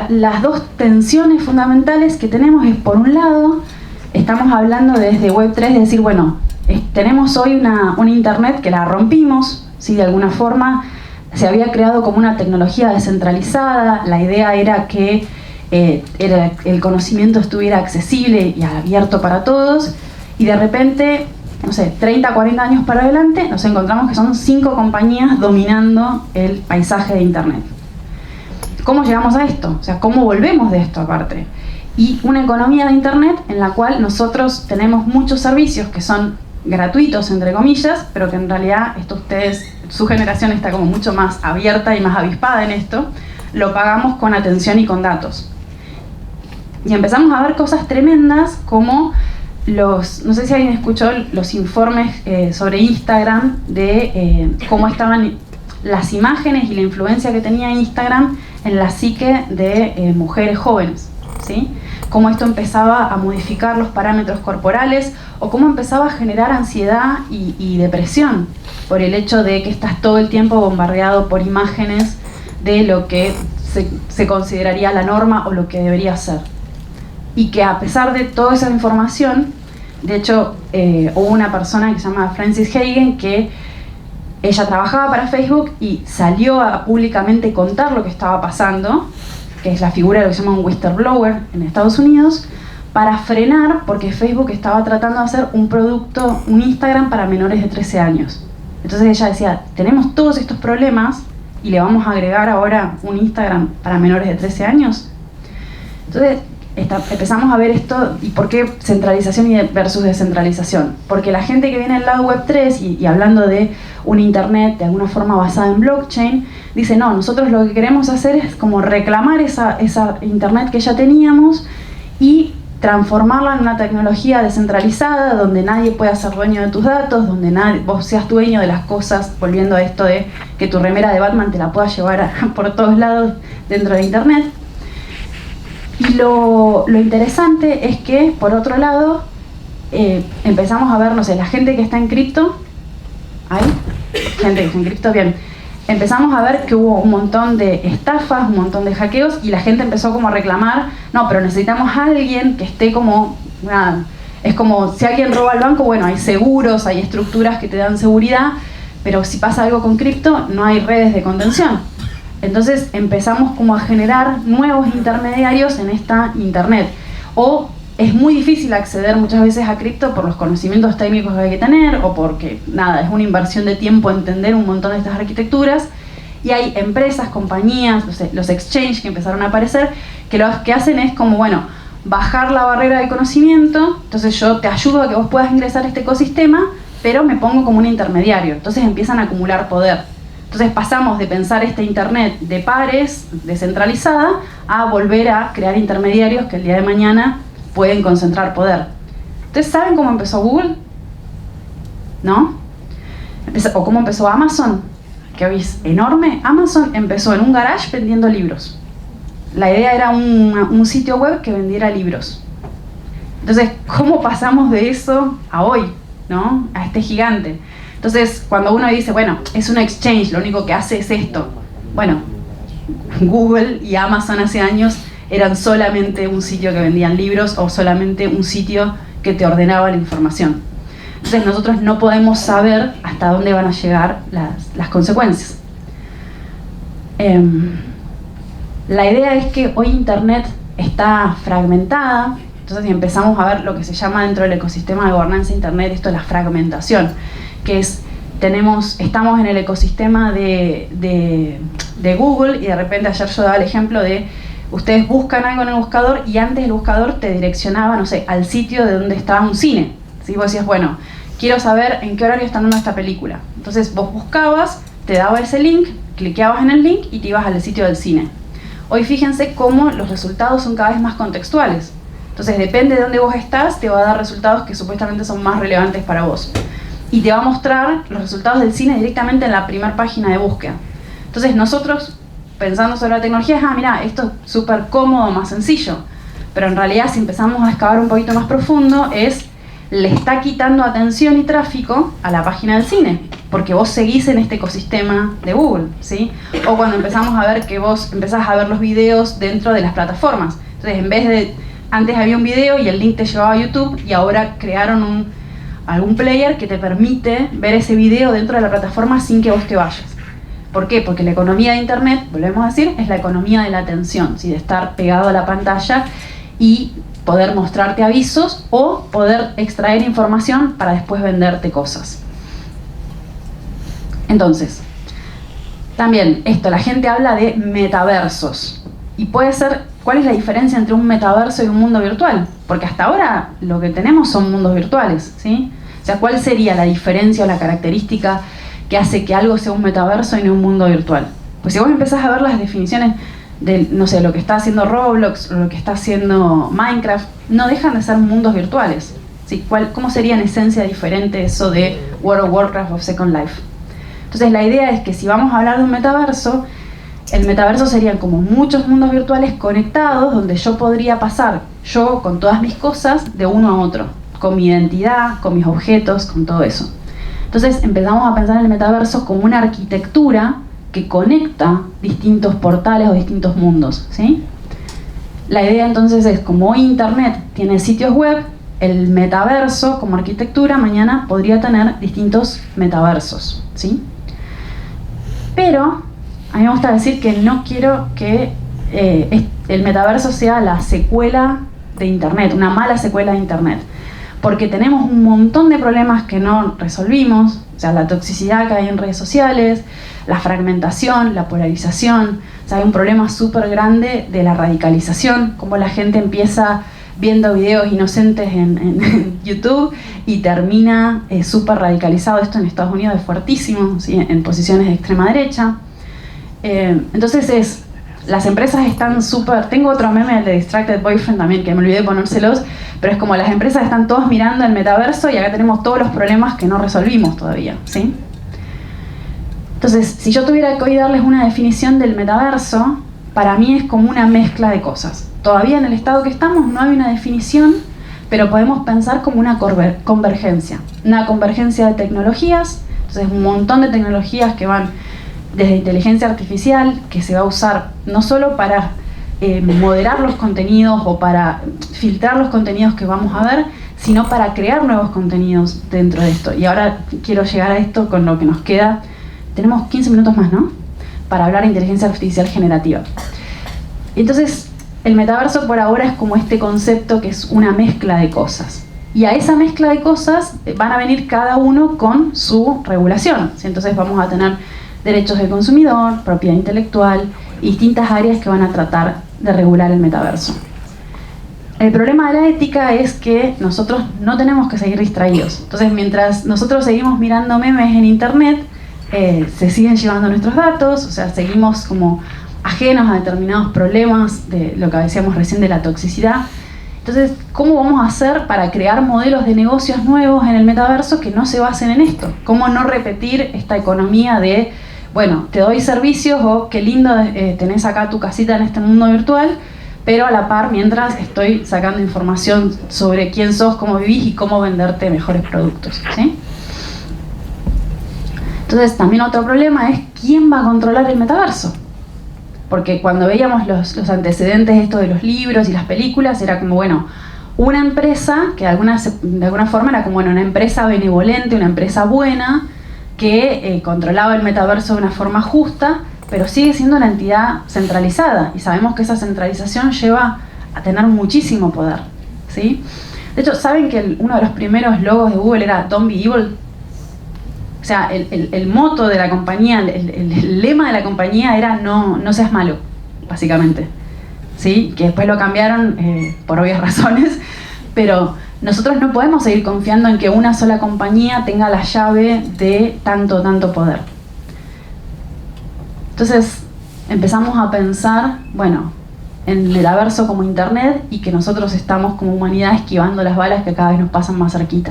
las dos tensiones fundamentales que tenemos es, por un lado, estamos hablando desde Web3 de decir, bueno, tenemos hoy una internet que la rompimos, ¿sí? De alguna forma se había creado como una tecnología descentralizada, la idea era que el conocimiento estuviera accesible y abierto para todos, y de repente, no sé, 30, 40 años para adelante, nos encontramos que son 5 compañías dominando el paisaje de internet. ¿Cómo llegamos a esto? O sea, ¿cómo volvemos de esto aparte? Y una economía de internet en la cual nosotros tenemos muchos servicios que son gratuitos, entre comillas, pero que en realidad su generación está como mucho más abierta y más avispada en esto, lo pagamos con atención y con datos. Y empezamos a ver cosas tremendas como no sé si alguien escuchó los informes sobre Instagram de cómo estaban las imágenes y la influencia que tenía Instagram en la psique de mujeres jóvenes, ¿sí? Cómo esto empezaba a modificar los parámetros corporales o cómo empezaba a generar ansiedad y depresión por el hecho de que estás todo el tiempo bombardeado por imágenes de lo que se consideraría la norma o lo que debería ser. Y que a pesar de toda esa información, de hecho hubo una persona que se llama Frances Haugen que ella trabajaba para Facebook y salió a públicamente contar lo que estaba pasando, que es la figura de lo que se llama un whistleblower en Estados Unidos, para frenar, porque Facebook estaba tratando de hacer un producto, un Instagram para menores de 13 años. Entonces ella decía, tenemos todos estos problemas y le vamos a agregar ahora un Instagram para menores de 13 años. Entonces empezamos a ver esto, y por qué centralización versus descentralización. Porque la gente que viene del lado Web3 y hablando de un internet de alguna forma basada en blockchain, dice no, nosotros lo que queremos hacer es como reclamar esa internet que ya teníamos y transformarla en una tecnología descentralizada donde nadie pueda ser dueño de tus datos, donde vos seas dueño de las cosas, volviendo a esto de que tu remera de Batman te la puedas llevar por todos lados dentro de internet. Y lo interesante es que, por otro lado, empezamos a ver, no sé, la gente que está en cripto, ¿hay? Gente que está en cripto, bien. Empezamos a ver que hubo un montón de estafas, un montón de hackeos, y la gente empezó como a reclamar, no, pero necesitamos a alguien que esté como, nada, es como si alguien roba el banco, bueno, hay seguros, hay estructuras que te dan seguridad, pero si pasa algo con cripto, no hay redes de contención. Entonces empezamos como a generar nuevos intermediarios en esta internet. O es muy difícil acceder muchas veces a cripto por los conocimientos técnicos que hay que tener, o porque, nada, es una inversión de tiempo entender un montón de estas arquitecturas. Y hay empresas, compañías, los exchanges que empezaron a aparecer, que lo que hacen es como, bueno, bajar la barrera del conocimiento. Entonces yo te ayudo a que vos puedas ingresar a este ecosistema, pero me pongo como un intermediario. Entonces empiezan a acumular poder. Entonces pasamos de pensar esta internet de pares, descentralizada, a volver a crear intermediarios que el día de mañana pueden concentrar poder. ¿Ustedes saben cómo empezó Google? ¿No? ¿O cómo empezó Amazon? Que hoy es enorme. Amazon empezó en un garage vendiendo libros. La idea era un sitio web que vendiera libros. Entonces, ¿cómo pasamos de eso a hoy? ¿No? A este gigante. Entonces, cuando uno dice, bueno, es un exchange, lo único que hace es esto. Bueno, Google y Amazon hace años eran solamente un sitio que vendían libros o solamente un sitio que te ordenaba la información. Entonces nosotros no podemos saber hasta dónde van a llegar las consecuencias. La idea es que hoy Internet está fragmentada, entonces empezamos a ver lo que se llama dentro del ecosistema de gobernanza de Internet, esto es la fragmentación, que es, estamos en el ecosistema de Google y de repente ayer yo daba el ejemplo de ustedes buscan algo en el buscador y antes el buscador te direccionaba, no sé, al sitio de donde estaba un cine. ¿Sí? Vos decías, bueno, quiero saber en qué horario están dando esta película. Entonces vos buscabas, te daba ese link, cliqueabas en el link y te ibas al sitio del cine. Hoy fíjense cómo los resultados son cada vez más contextuales. Entonces depende de dónde vos estás, te va a dar resultados que supuestamente son más relevantes para vos. Y te va a mostrar los resultados del cine directamente en la primera página de búsqueda. Entonces nosotros, pensando sobre la tecnología, mira, esto es súper cómodo, más sencillo. Pero en realidad, si empezamos a excavar un poquito más profundo, le está quitando atención y tráfico a la página del cine, porque vos seguís en este ecosistema de Google, ¿sí? O cuando empezamos a ver que vos empezás a ver los videos dentro de las plataformas. Entonces, en vez de, antes había un video y el link te llevaba a YouTube, y ahora crearon algún player que te permite ver ese video dentro de la plataforma sin que vos te vayas. ¿Por qué? Porque la economía de Internet, volvemos a decir, es la economía de la atención, ¿sí? De estar pegado a la pantalla y poder mostrarte avisos o poder extraer información para después venderte cosas. Entonces, también esto, la gente habla de metaversos. Y puede ser, ¿cuál es la diferencia entre un metaverso y un mundo virtual? Porque hasta ahora lo que tenemos son mundos virtuales, ¿sí? O sea, ¿cuál sería la diferencia o la característica que hace que algo sea un metaverso y no un mundo virtual? Pues si vos empezás a ver las definiciones de, no sé, lo que está haciendo Roblox o lo que está haciendo Minecraft, no dejan de ser mundos virtuales, ¿sí? ¿Cómo sería en esencia diferente eso de World of Warcraft o Second Life? Entonces la idea es que si vamos a hablar de un metaverso, el metaverso serían como muchos mundos virtuales conectados donde yo podría pasar, yo con todas mis cosas, de uno a otro, con mi identidad, con mis objetos, con todo eso. Entonces empezamos a pensar en el metaverso como una arquitectura que conecta distintos portales o distintos mundos, ¿sí? La idea entonces es, como hoy Internet tiene sitios web, el metaverso como arquitectura mañana podría tener distintos metaversos, ¿sí? Pero a mí me gusta decir que no quiero que el metaverso sea la secuela de Internet, una mala secuela de Internet, porque tenemos un montón de problemas que no resolvimos, o sea, la toxicidad que hay en redes sociales, la fragmentación, la polarización, o sea, hay un problema súper grande de la radicalización, como la gente empieza viendo videos inocentes en YouTube y termina súper radicalizado. Esto en Estados Unidos es fuertísimo, ¿sí? En posiciones de extrema derecha. Entonces las empresas están súper... Tengo otro meme, el de Distracted Boyfriend también, que me olvidé de ponérselos, pero es como las empresas están todas mirando el metaverso y acá tenemos todos los problemas que no resolvimos todavía, ¿sí? Entonces, si yo tuviera que hoy darles una definición del metaverso, para mí es como una mezcla de cosas. Todavía en el estado que estamos no hay una definición, pero podemos pensar como una convergencia. Una convergencia de tecnologías, entonces un montón de tecnologías que van desde inteligencia artificial, que se va a usar no solo para moderar los contenidos o para filtrar los contenidos que vamos a ver, sino para crear nuevos contenidos dentro de esto. Y ahora quiero llegar a esto con lo que nos queda. Tenemos 15 minutos más, ¿no? Para hablar de inteligencia artificial generativa. Entonces, el metaverso por ahora es como este concepto que es una mezcla de cosas. Y a esa mezcla de cosas van a venir cada uno con su regulación, ¿sí? Entonces vamos a tener derechos del consumidor, propiedad intelectual y distintas áreas que van a tratar de regular el metaverso. El problema de la ética es que nosotros no tenemos que seguir distraídos. Entonces, mientras nosotros seguimos mirando memes en Internet, se siguen llevando nuestros datos, o sea, seguimos como ajenos a determinados problemas de lo que decíamos recién de la toxicidad. Entonces, ¿cómo vamos a hacer para crear modelos de negocios nuevos en el metaverso que no se basen en esto? ¿Cómo no repetir esta economía de, bueno, te doy servicios o qué lindo tenés acá tu casita en este mundo virtual, pero a la par mientras estoy sacando información sobre quién sos, cómo vivís y cómo venderte mejores productos, ¿sí? Entonces, también otro problema es quién va a controlar el metaverso. Porque cuando veíamos los antecedentes esto de los libros y las películas, era como, bueno, una empresa que de alguna forma era como, bueno, una empresa benevolente, una empresa buena, que controlaba el metaverso de una forma justa, pero sigue siendo una entidad centralizada. Y sabemos que esa centralización lleva a tener muchísimo poder, ¿sí? De hecho, ¿saben que uno de los primeros logos de Google era Don't Be Evil? O sea, el moto de la compañía, el lema de la compañía era no seas malo, básicamente. ¿Sí? Que después lo cambiaron por obvias razones, pero nosotros no podemos seguir confiando en que una sola compañía tenga la llave de tanto poder. Entonces empezamos a pensar, bueno, en el metaverso como internet y que nosotros estamos como humanidad esquivando las balas que cada vez nos pasan más cerquita.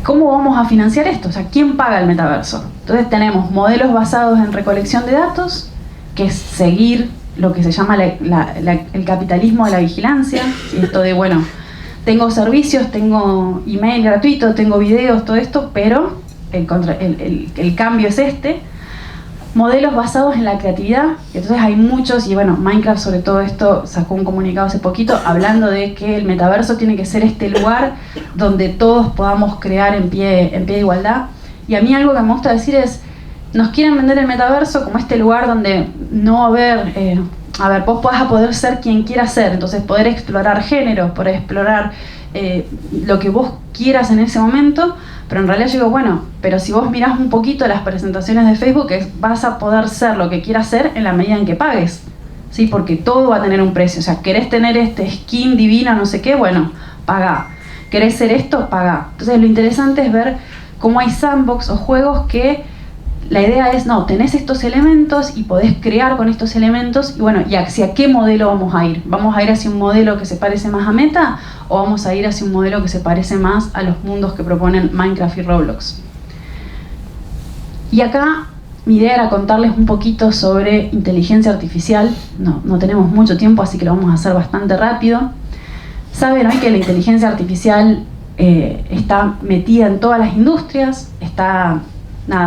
¿Cómo vamos a financiar esto? O sea, ¿quién paga el metaverso? Entonces tenemos modelos basados en recolección de datos, que es seguir lo que se llama el capitalismo de la vigilancia. Y esto de, bueno, tengo servicios, tengo email gratuito, tengo videos, todo esto, pero el cambio es este. Modelos basados en la creatividad, entonces hay muchos, y bueno, Minecraft sobre todo esto sacó un comunicado hace poquito hablando de que el metaverso tiene que ser este lugar donde todos podamos crear en pie de igualdad. Y a mí algo que me gusta decir es, nos quieren vender el metaverso como este lugar donde no va a haber, vos vas a poder ser quien quieras ser, entonces poder explorar géneros, poder explorar lo que vos quieras en ese momento. Pero en realidad yo digo, bueno, pero si vos mirás un poquito las presentaciones de Facebook, vas a poder ser lo que quieras ser en la medida en que pagues, ¿sí? Porque todo va a tener un precio. O sea, querés tener este skin divino, no sé qué, bueno, pagá. ¿Querés ser esto? Pagá. Entonces lo interesante es ver cómo hay sandbox o juegos que la idea es, no, tenés estos elementos y podés crear con estos elementos, y bueno, ¿y hacia qué modelo vamos a ir? ¿Vamos a ir hacia un modelo que se parece más a Meta o vamos a ir hacia un modelo que se parece más a los mundos que proponen Minecraft y Roblox? Y acá mi idea era contarles un poquito sobre inteligencia artificial. No tenemos mucho tiempo, así que lo vamos a hacer bastante rápido. Saben hoy que la inteligencia artificial está metida en todas las industrias,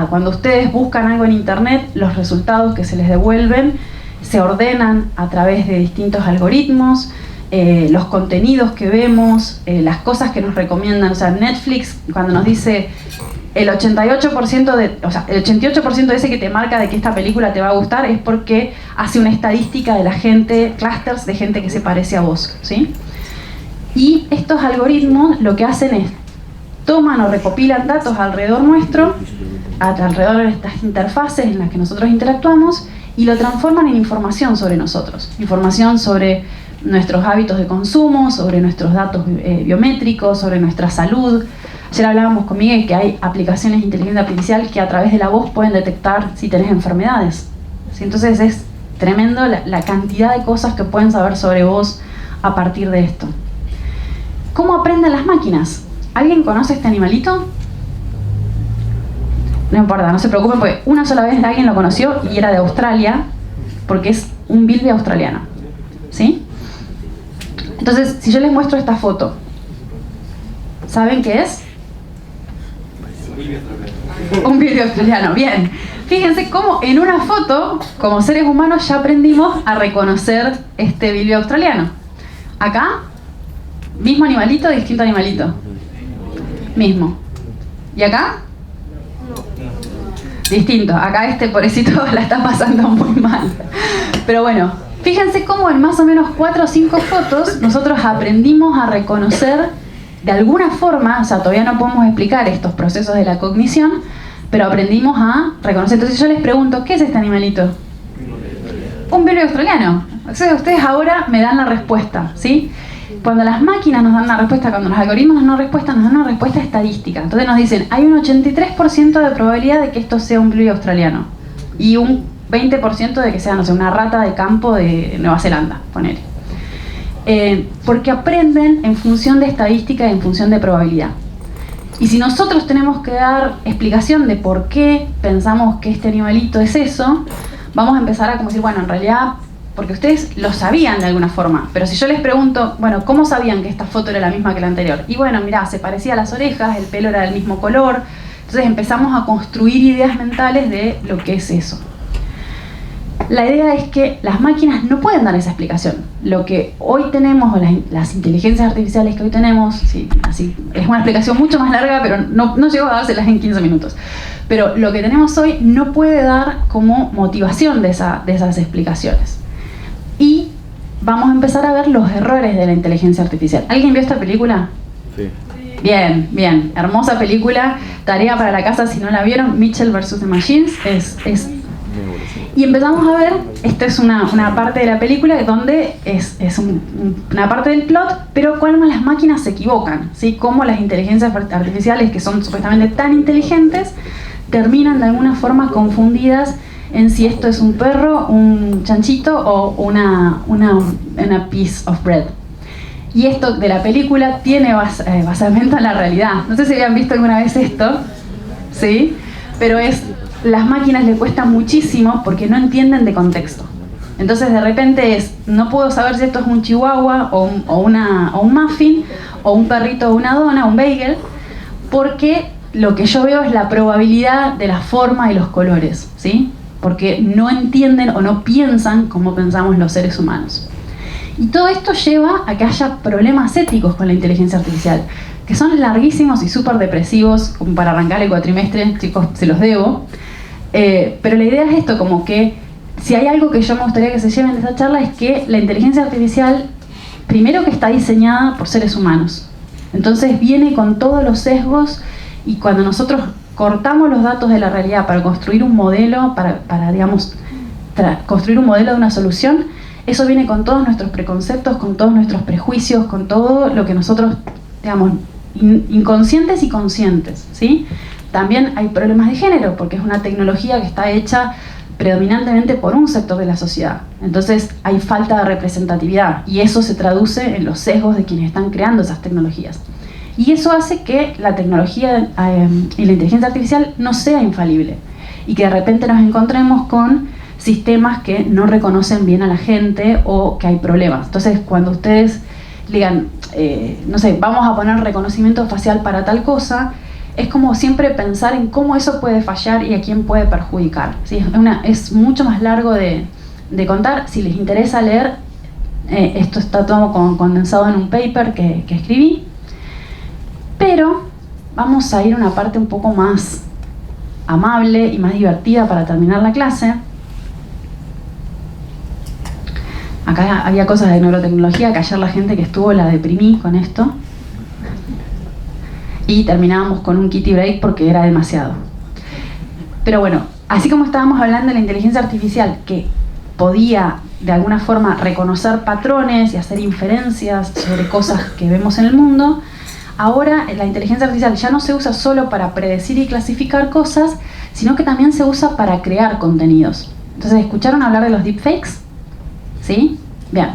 cuando ustedes buscan algo en internet, los resultados que se les devuelven se ordenan a través de distintos algoritmos, los contenidos que vemos, las cosas que nos recomiendan. O sea, Netflix, cuando nos dice el 88% de ese que te marca de que esta película te va a gustar, es porque hace una estadística de la gente, clusters de gente que se parece a vos, ¿sí? Y estos algoritmos lo que hacen es toman o recopilan datos alrededor nuestro, alrededor de estas interfaces en las que nosotros interactuamos, y lo transforman en información sobre nosotros, información sobre nuestros hábitos de consumo, sobre nuestros datos biométricos, sobre nuestra salud. Ayer hablábamos con Miguel que hay aplicaciones de inteligencia artificial que a través de la voz pueden detectar si tenés enfermedades, ¿sí? Entonces es tremendo la cantidad de cosas que pueden saber sobre vos a partir de esto. ¿Cómo aprenden las máquinas? ¿Alguien conoce este animalito? No importa, no se preocupen, porque una sola vez alguien lo conoció y era de Australia, porque es un bilby australiano, ¿sí? Entonces, si yo les muestro esta foto, ¿saben qué es? Un bilby australiano, bien. Fíjense cómo en una foto, como seres humanos, ya aprendimos a reconocer este bilby australiano. Acá, mismo animalito, distinto animalito. Mismo. ¿Y acá? Distinto. Acá este pobrecito la está pasando muy mal. Pero bueno, fíjense cómo en más o menos 4 o 5 fotos nosotros aprendimos a reconocer de alguna forma, o sea, todavía no podemos explicar estos procesos de la cognición, pero aprendimos a reconocer. Entonces yo les pregunto, ¿qué es este animalito? Un bilby australiano. O sea, ustedes ahora me dan la respuesta, ¿sí? cuando las máquinas nos dan una respuesta, cuando los algoritmos nos dan una respuesta estadística. Entonces nos dicen, hay un 83% de probabilidad de que esto sea un bluey australiano y un 20% de que sea, no sé, una rata de campo de Nueva Zelanda, ponele. Porque aprenden en función de estadística y en función de probabilidad. Y si nosotros tenemos que dar explicación de por qué pensamos que este animalito es eso, vamos a empezar a como decir, bueno, en realidad, porque ustedes lo sabían de alguna forma, pero si yo les pregunto, bueno, ¿cómo sabían que esta foto era la misma que la anterior? Y bueno, mirá, se parecía a las orejas, el pelo era del mismo color, entonces empezamos a construir ideas mentales de lo que es eso. La idea es que las máquinas no pueden dar esa explicación. Lo que hoy tenemos, o las inteligencias artificiales que hoy tenemos, sí, así, es una explicación mucho más larga, pero no llego a dárselas en 15 minutos. Pero lo que tenemos hoy no puede dar como motivación de esas explicaciones. Y vamos a empezar a ver los errores de la inteligencia artificial. ¿Alguien vio esta película? Sí. Bien, bien. Hermosa película. Tarea para la casa si no la vieron. Mitchell vs. The Machines. Y empezamos a ver, esta es una parte de la película donde es una parte del plot, pero cómo las máquinas se equivocan, ¿sí? Cómo las inteligencias artificiales, que son supuestamente tan inteligentes, terminan de alguna forma confundidas en si esto es un perro, un chanchito o una piece of bread. Y esto de la película tiene basamento en la realidad. No sé si habían visto alguna vez esto, ¿sí? Pero las máquinas le cuesta muchísimo porque no entienden de contexto. Entonces de repente no puedo saber si esto es un chihuahua o un muffin, o un perrito o una dona, un bagel, porque lo que yo veo es la probabilidad de la forma y los colores, ¿sí? Porque no entienden o no piensan como pensamos los seres humanos. Y todo esto lleva a que haya problemas éticos con la inteligencia artificial, que son larguísimos y súper depresivos, como para arrancar el cuatrimestre, chicos, se los debo. Pero la idea es esto, como que si hay algo que yo me gustaría que se lleven de esta charla es que la inteligencia artificial, primero que está diseñada por seres humanos, entonces viene con todos los sesgos, y cuando nosotros cortamos los datos de la realidad para construir un modelo, para digamos, construir un modelo de una solución, eso viene con todos nuestros preconceptos, con todos nuestros prejuicios, con todo lo que nosotros, digamos, inconscientes y conscientes, ¿sí? También hay problemas de género, porque es una tecnología que está hecha predominantemente por un sector de la sociedad. Entonces hay falta de representatividad, y eso se traduce en los sesgos de quienes están creando esas tecnologías. Y eso hace que la tecnología y la inteligencia artificial no sea infalible, y que de repente nos encontremos con sistemas que no reconocen bien a la gente o que hay problemas. Entonces cuando ustedes digan, no sé, vamos a poner reconocimiento facial para tal cosa, es como siempre pensar en cómo eso puede fallar y a quién puede perjudicar, ¿sí? Es mucho más largo de contar. Si les interesa leer, esto está todo condensado en un paper que escribí. Pero vamos a ir a una parte un poco más amable y más divertida para terminar la clase. Acá había cosas de neurotecnología, que ayer la gente que estuvo la deprimí con esto. Y terminábamos con un kitty break porque era demasiado. Pero bueno, así como estábamos hablando de la inteligencia artificial, que podía de alguna forma reconocer patrones y hacer inferencias sobre cosas que vemos en el mundo, ahora la inteligencia artificial ya no se usa solo para predecir y clasificar cosas, sino que también se usa para crear contenidos. Entonces, ¿escucharon hablar de los deepfakes? ¿Sí? Bien.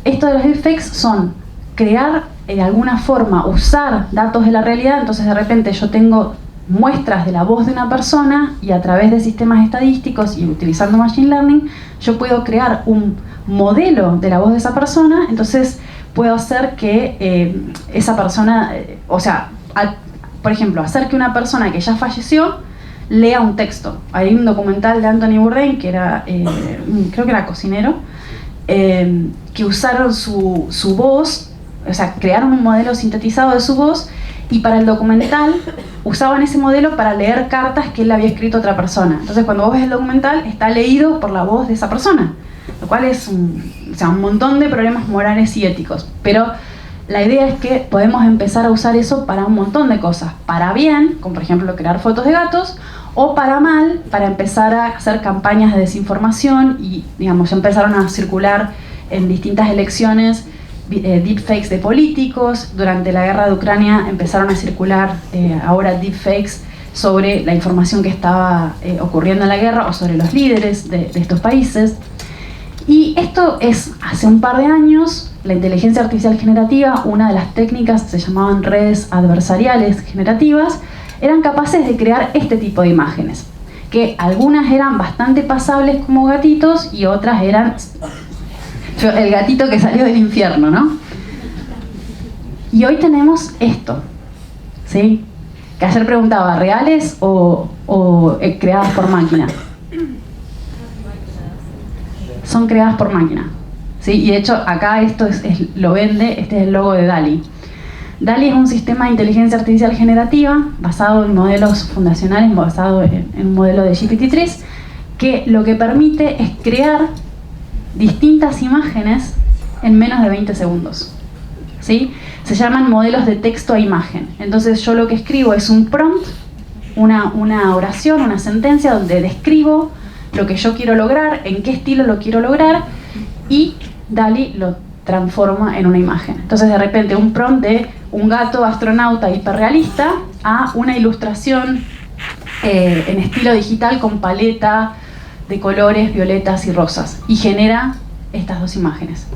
Esto de los deepfakes son crear, de alguna forma, usar datos de la realidad. Entonces de repente yo tengo muestras de la voz de una persona, y a través de sistemas estadísticos y utilizando Machine Learning, yo puedo crear un modelo de la voz de esa persona. Entonces puedo hacer que esa persona, por ejemplo, hacer que una persona que ya falleció lea un texto. Hay un documental de Anthony Bourdain, que era, creo que era cocinero, que usaron su voz, o sea, crearon un modelo sintetizado de su voz, y para el documental usaban ese modelo para leer cartas que él había escrito a otra persona. Entonces cuando vos ves el documental, está leído por la voz de esa persona, lo cual es un montón de problemas morales y éticos. Pero la idea es que podemos empezar a usar eso para un montón de cosas. Para bien, como por ejemplo crear fotos de gatos, o para mal, para empezar a hacer campañas de desinformación. Y digamos, ya empezaron a circular en distintas elecciones deepfakes de políticos. Durante la guerra de Ucrania empezaron a circular ahora deepfakes sobre la información que estaba ocurriendo en la guerra o sobre los líderes de estos países. Y esto es, hace un par de años, la inteligencia artificial generativa, una de las técnicas se llamaban redes adversariales generativas, eran capaces de crear este tipo de imágenes, que algunas eran bastante pasables como gatitos y otras eran el gatito que salió del infierno, ¿no? Y hoy tenemos esto, ¿sí? Que ayer preguntaba, ¿reales o creadas por máquina? Son creadas por máquina, ¿sí? Y de hecho acá esto lo vende, este es el logo de DALL-E. DALL-E es un sistema de inteligencia artificial generativa basado en modelos fundacionales, basado en un modelo de GPT-3, que lo que permite es crear distintas imágenes en menos de 20 segundos, ¿sí? Se llaman modelos de texto a imagen. Entonces yo lo que escribo es un prompt, una oración, una sentencia donde describo lo que yo quiero lograr, en qué estilo lo quiero lograr, y DALL-E lo transforma en una imagen. Entonces de repente un prompt de un gato astronauta hiperrealista a una ilustración en estilo digital con paleta de colores violetas y rosas, y genera estas dos imágenes.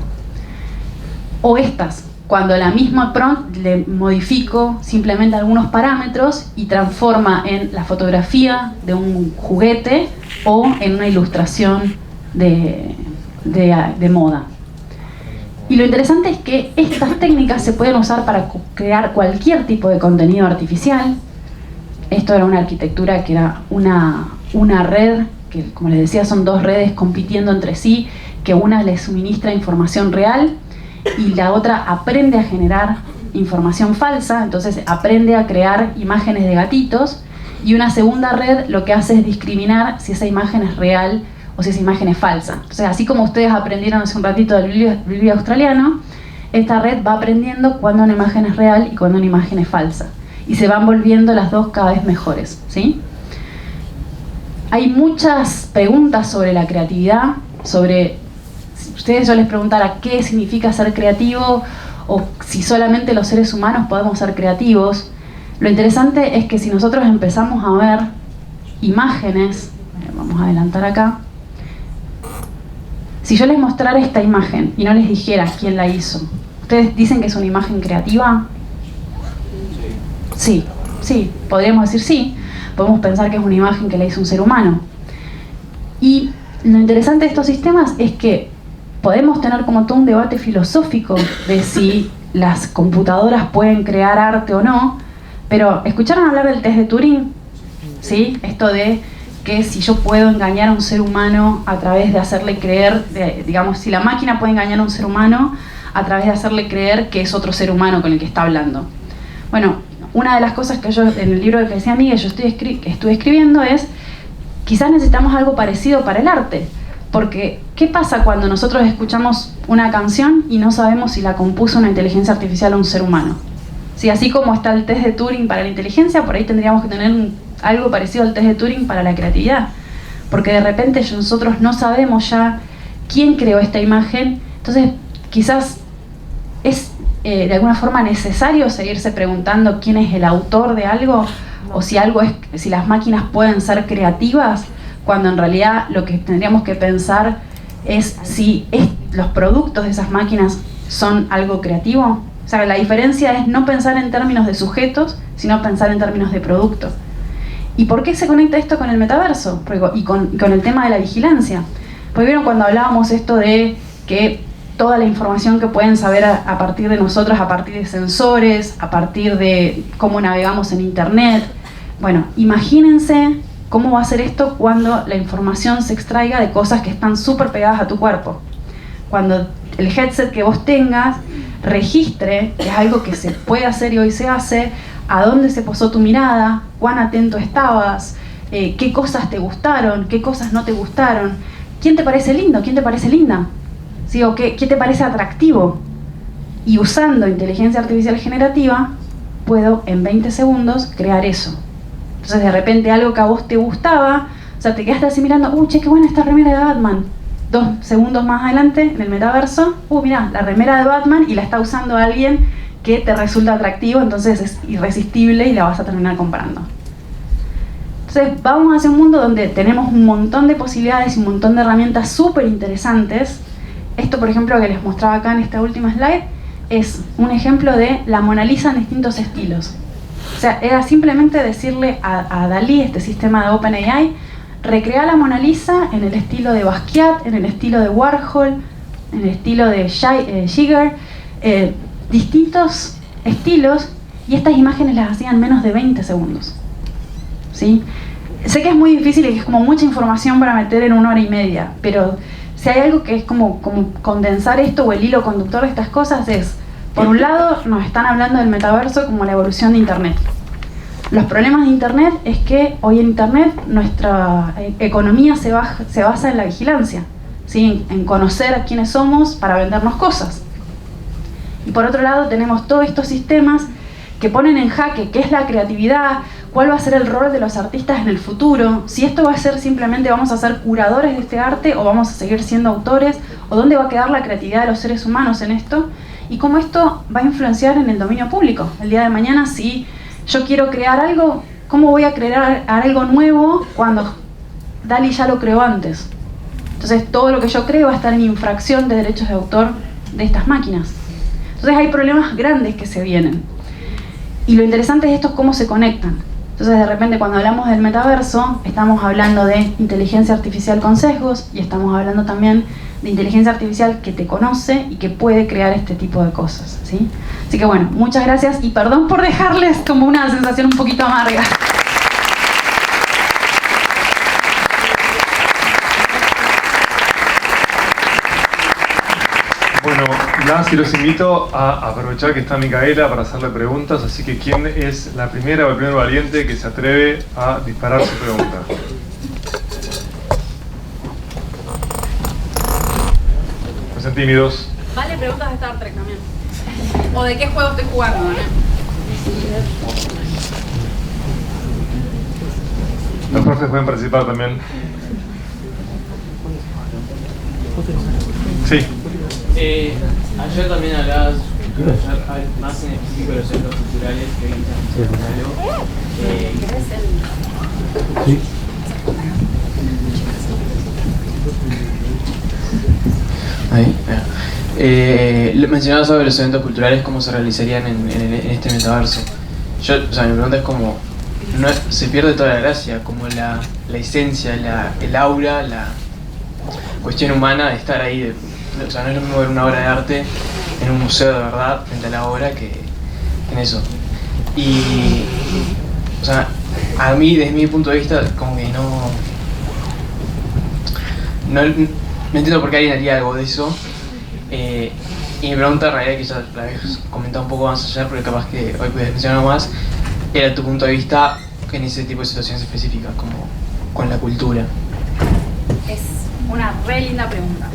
O estas, cuando la misma prompt le modifico simplemente algunos parámetros y transforma en la fotografía de un juguete o en una ilustración de moda. Y lo interesante es que estas técnicas se pueden usar para crear cualquier tipo de contenido artificial. Esto era una arquitectura que era una red, que como les decía son dos redes compitiendo entre sí, que una les suministra información real y la otra aprende a generar información falsa, entonces aprende a crear imágenes de gatitos, y una segunda red lo que hace es discriminar si esa imagen es real o si esa imagen es falsa. Entonces, así como ustedes aprendieron hace un ratito del Bilby australiano, esta red va aprendiendo cuándo una imagen es real y cuándo una imagen es falsa, y se van volviendo las dos cada vez mejores, ¿sí? Hay muchas preguntas sobre la creatividad, sobre si ustedes yo les preguntara qué significa ser creativo o si solamente los seres humanos podemos ser creativos. Lo interesante es que si nosotros empezamos a ver imágenes, vamos a adelantar acá, si yo les mostrara esta imagen y no les dijera quién la hizo, ¿ustedes dicen que es una imagen creativa? Sí, sí, podríamos decir sí. Podemos pensar que es una imagen que la hizo un ser humano. Y lo interesante de estos sistemas es que podemos tener como todo un debate filosófico de si las computadoras pueden crear arte o no, pero ¿escucharon hablar del test de Turing? ¿Sí? Esto de que si yo puedo engañar a un ser humano a través de hacerle creer, digamos, si la máquina puede engañar a un ser humano a través de hacerle creer que es otro ser humano con el que está hablando. Bueno, una de las cosas que yo, en el libro que decía Miguel, yo estuve escribiendo es, quizás necesitamos algo parecido para el arte. Porque, ¿qué pasa cuando nosotros escuchamos una canción y no sabemos si la compuso una inteligencia artificial o un ser humano? Sí, así como está el test de Turing para la inteligencia, por ahí tendríamos que tener algo parecido al test de Turing para la creatividad. Porque de repente nosotros no sabemos ya quién creó esta imagen, entonces quizás es de alguna forma necesario seguirse preguntando quién es el autor de algo, o si las máquinas pueden ser creativas, cuando en realidad lo que tendríamos que pensar es si los productos de esas máquinas son algo creativo. O sea, la diferencia es no pensar en términos de sujetos, sino pensar en términos de producto. ¿Y por qué se conecta esto con el metaverso? Y con el tema de la vigilancia. Porque vieron cuando hablábamos esto de que toda la información que pueden saber a partir de nosotros, a partir de sensores, a partir de cómo navegamos en internet. Bueno, imagínense cómo va a ser esto cuando la información se extraiga de cosas que están súper pegadas a tu cuerpo. Cuando el headset que vos tengas registre, que es algo que se puede hacer y hoy se hace, a dónde se posó tu mirada, cuán atento estabas, qué cosas te gustaron, qué cosas no te gustaron, quién te parece lindo, quién te parece linda, ¿sí? O qué te parece atractivo. Y usando inteligencia artificial generativa, puedo en 20 segundos crear eso. Entonces de repente algo que a vos te gustaba, o sea, te quedaste así mirando, che, qué buena esta remera de Batman. 2 segundos más adelante, en el metaverso, mirá, la remera de Batman, y la está usando alguien que te resulta atractivo, entonces es irresistible y la vas a terminar comprando. Entonces vamos hacia un mundo donde tenemos un montón de posibilidades y un montón de herramientas súper interesantes. Esto, por ejemplo, que les mostraba acá en esta última slide, es un ejemplo de la Mona Lisa en distintos estilos. O sea, era simplemente decirle a DALL-E, este sistema de OpenAI, recrear la Mona Lisa en el estilo de Basquiat, en el estilo de Warhol, en el estilo de Giger, distintos estilos, y estas imágenes las hacían en menos de 20 segundos. ¿Sí? Sé que es muy difícil y que es como mucha información para meter en 1 hora y media, pero si hay algo que es como condensar esto, o el hilo conductor de estas cosas, es, por un lado, nos están hablando del metaverso como la evolución de Internet. Los problemas de Internet es que hoy en Internet nuestra economía se basa en la vigilancia, ¿sí? En conocer a quiénes somos para vendernos cosas. Y por otro lado tenemos todos estos sistemas que ponen en jaque qué es la creatividad, cuál va a ser el rol de los artistas en el futuro, si esto va a ser simplemente vamos a ser curadores de este arte o vamos a seguir siendo autores, o dónde va a quedar la creatividad de los seres humanos en esto, y cómo esto va a influenciar en el dominio público. El día de mañana, si yo quiero crear algo, ¿cómo voy a crear algo nuevo cuando DALL-E ya lo creó antes? Entonces todo lo que yo creo va a estar en infracción de derechos de autor de estas máquinas. Entonces hay problemas grandes que se vienen. Y lo interesante de esto es cómo se conectan. Entonces de repente cuando hablamos del metaverso, estamos hablando de inteligencia artificial con sesgos, y estamos hablando también de inteligencia artificial que te conoce y que puede crear este tipo de cosas, ¿sí? Así que bueno, muchas gracias y perdón por dejarles como una sensación un poquito amarga. Bueno, las y los invito a aprovechar que está Micaela para hacerle preguntas, así que ¿quién es la primera o el primer valiente que se atreve a disparar su pregunta? No sean tímidos. Vale, preguntas de Star Trek también. O de qué juego estoy jugando, ¿no? Los profes pueden participar también. Sí. Ayer también hablabas más en específico de los centros culturales que hoy están Sí. Ahí, mencionabas sobre los eventos culturales, cómo se realizarían en este metaverso. O sea, mi pregunta es cómo se pierde toda la gracia, como la esencia, el aura, la cuestión humana de estar ahí. O sea, no es lo mismo ver una obra de arte en un museo de verdad frente a la obra que en eso. Y, o sea, a mí, desde mi punto de vista, como que no entiendo por qué alguien haría algo de eso. Y mi pregunta, en realidad, que ya la habías comentado un poco más ayer, pero capaz que hoy puedes mencionar más, era tu punto de vista en ese tipo de situaciones específicas, como con la cultura. Es una re linda pregunta.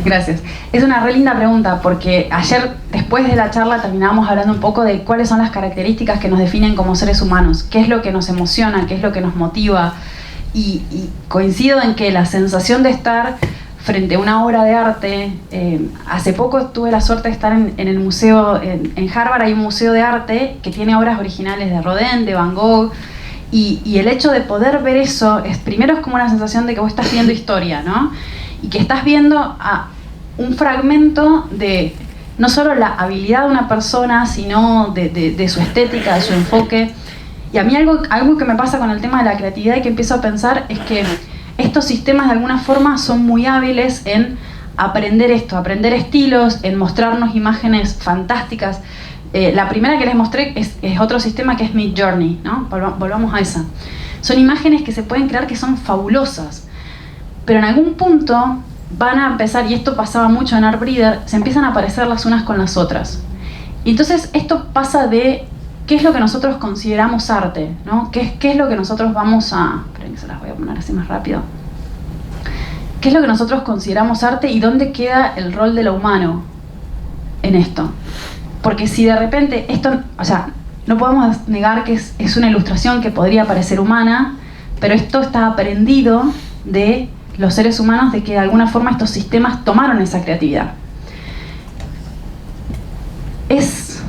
Gracias. Es una re linda pregunta porque ayer, después de la charla, terminábamos hablando un poco de cuáles son las características que nos definen como seres humanos, qué es lo que nos emociona, qué es lo que nos motiva, y coincido en que la sensación de estar frente a una obra de arte, hace poco tuve la suerte de estar en el museo, en Harvard hay un museo de arte que tiene obras originales de Rodin, de Van Gogh, y el hecho de poder ver eso, primero es como una sensación de que vos estás viendo historia, ¿no? Y que estás viendo a un fragmento de no solo la habilidad de una persona, sino de su estética, de su enfoque. Y a mí algo que me pasa con el tema de la creatividad y que empiezo a pensar es que estos sistemas de alguna forma son muy hábiles en aprender esto, aprender estilos, en mostrarnos imágenes fantásticas. La primera que les mostré es otro sistema que es Midjourney, ¿no? Volvamos a esa. Son imágenes que se pueden crear que son fabulosas, pero en algún punto van a empezar, y esto pasaba mucho en Artbreeder, se empiezan a parecer las unas con las otras. Y entonces esto pasa de qué es lo que nosotros consideramos arte, ¿no? ¿Qué es lo que nosotros vamos a... Esperen que se las voy a poner así más rápido. ¿Qué es lo que nosotros consideramos arte y dónde queda el rol de lo humano en esto? Porque si de repente esto, o sea, no podemos negar que es una ilustración que podría parecer humana, pero esto está aprendido de los seres humanos, de que de alguna forma estos sistemas tomaron esa creatividad. Es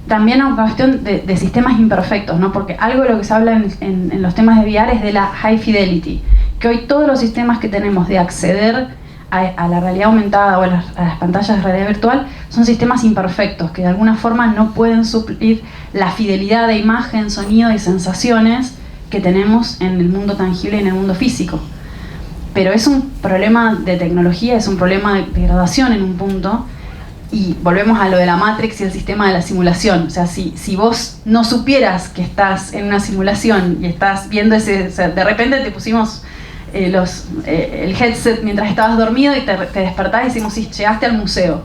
también una cuestión de sistemas imperfectos, ¿no? Porque algo de lo que se habla en los temas de VR es de la high fidelity, que hoy todos los sistemas que tenemos de acceder a la realidad aumentada o a las pantallas de realidad virtual son sistemas imperfectos, que de alguna forma no pueden suplir la fidelidad de imagen, sonido y sensaciones que tenemos en el mundo tangible y en el mundo físico. Pero es un problema de tecnología, es un problema de degradación en un punto, y volvemos a lo de la Matrix y el sistema de la simulación. O sea, si vos no supieras que estás en una simulación y estás viendo ese... O sea, de repente te pusimos el headset mientras estabas dormido y te despertás y decimos, sí, llegaste al museo.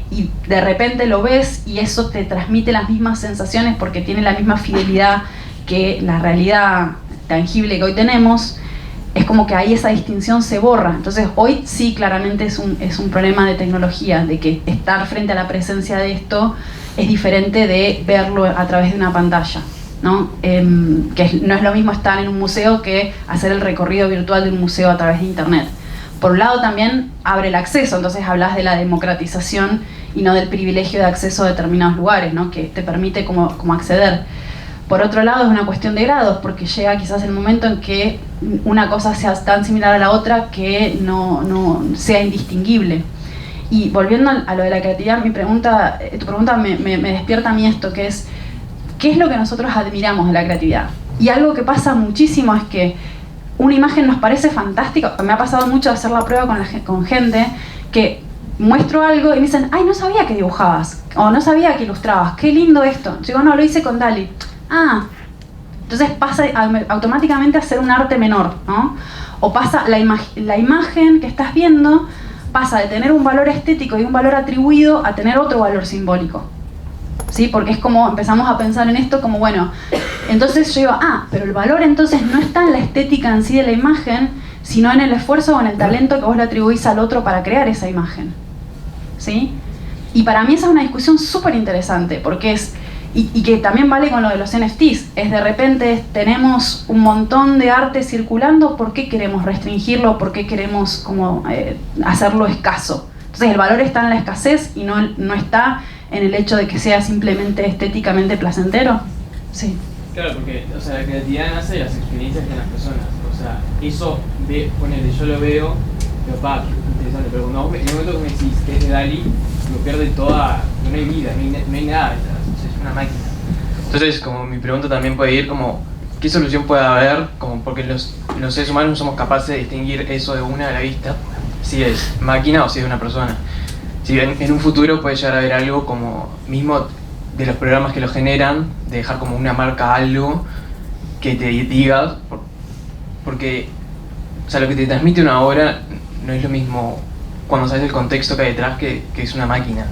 Y de repente lo ves y eso te transmite las mismas sensaciones porque tiene la misma fidelidad que la realidad tangible que hoy tenemos. Es como que ahí esa distinción se borra. Entonces hoy sí claramente es un problema de tecnología, de que estar frente a la presencia de esto es diferente de verlo a través de una pantalla, ¿no? Que no es lo mismo estar en un museo que hacer el recorrido virtual de un museo a través de internet. Por un lado también abre el acceso, entonces hablas de la democratización y no del privilegio de acceso a determinados lugares, ¿no? Que te permite como acceder. Por otro lado es una cuestión de grados, porque llega quizás el momento en que una cosa sea tan similar a la otra que no sea indistinguible. Y volviendo a lo de la creatividad, tu pregunta me despierta a mí esto, que es ¿qué es lo que nosotros admiramos de la creatividad? Y algo que pasa muchísimo es que una imagen nos parece fantástica. Me ha pasado mucho hacer la prueba con gente que muestro algo y me dicen, ay, no sabía que dibujabas, o no sabía que ilustrabas, qué lindo esto. Yo digo, no, lo hice con DALL-E. Ah, entonces pasa automáticamente a ser un arte menor, ¿no? O pasa la imagen que estás viendo pasa de tener un valor estético y un valor atribuido a tener otro valor simbólico, ¿sí? Porque es como empezamos a pensar en esto como, bueno, entonces yo digo, pero el valor entonces no está en la estética en sí de la imagen, sino en el esfuerzo o en el talento que vos le atribuís al otro para crear esa imagen, ¿sí? Y para mí esa es una discusión súper interesante, porque es... Y que también vale con lo de los NFTs, es de repente tenemos un montón de arte circulando, ¿por qué queremos restringirlo? ¿Por qué queremos como hacerlo escaso? Entonces el valor está en la escasez y no está en el hecho de que sea simplemente estéticamente placentero. Sí. Claro, porque o sea, la creatividad nace de las experiencias de las personas, o sea, eso de, ponele, yo lo veo, pero qué interesante, pero en el momento que me decís que es de DALL-E, lo pierde toda, no hay vida, no hay nada detrás. Una máquina. Entonces, como mi pregunta también puede ir como, ¿qué solución puede haber? Como porque los seres humanos no somos capaces de distinguir eso de una a la vista, si es máquina o si es una persona. Si en un futuro puede llegar a haber algo como, mismo de los programas que lo generan, de dejar como una marca a algo que te diga, porque, o sea, lo que te transmite una obra no es lo mismo cuando sabes el contexto que hay detrás que es una máquina.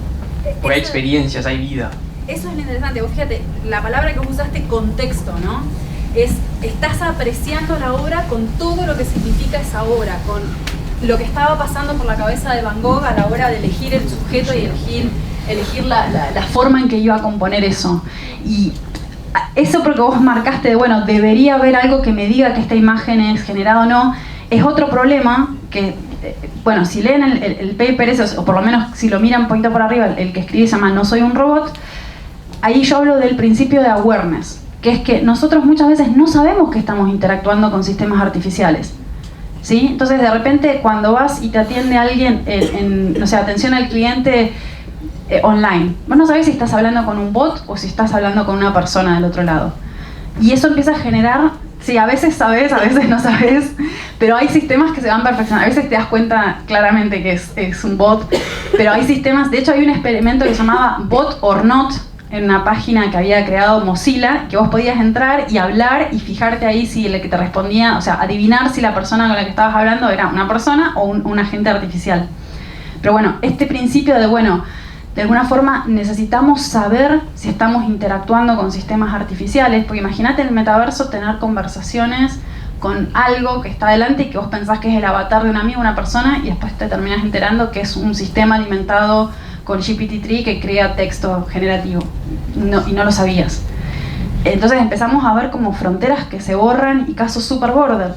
Porque hay experiencias, hay vida. Eso es lo interesante. Vos fíjate, la palabra que vos usaste, contexto, ¿no? Estás apreciando la obra con todo lo que significa esa obra, con lo que estaba pasando por la cabeza de Van Gogh a la hora de elegir el sujeto y elegir la forma en que iba a componer eso. Y eso porque vos marcaste de, bueno, debería haber algo que me diga que esta imagen es generada o no, es otro problema que... Bueno, si leen el paper ese, o por lo menos si lo miran un poquito por arriba, el que escribe se llama No soy un robot. Ahí yo hablo del principio de awareness, que es que nosotros muchas veces no sabemos que estamos interactuando con sistemas artificiales, ¿sí? Entonces de repente cuando vas y te atiende alguien no sé, atención al cliente online, vos no sabés si estás hablando con un bot o si estás hablando con una persona del otro lado. Y eso empieza a generar, sí, a veces sabes, a veces no sabes, pero hay sistemas que se van perfeccionando. A veces te das cuenta claramente que es un bot, pero hay sistemas, de hecho hay un experimento que se llamaba Bot or Not, en una página que había creado Mozilla, que vos podías entrar y hablar y fijarte ahí si el que te respondía, o sea, adivinar si la persona con la que estabas hablando era una persona o un agente artificial. Pero bueno, este principio de, bueno, de alguna forma necesitamos saber si estamos interactuando con sistemas artificiales, porque imagínate en el metaverso tener conversaciones con algo que está adelante y que vos pensás que es el avatar de un amigo, una persona, y después te terminás enterando que es un sistema alimentado con GPT-3 que crea texto generativo y no lo sabías. Entonces empezamos a ver como fronteras que se borran y casos super border.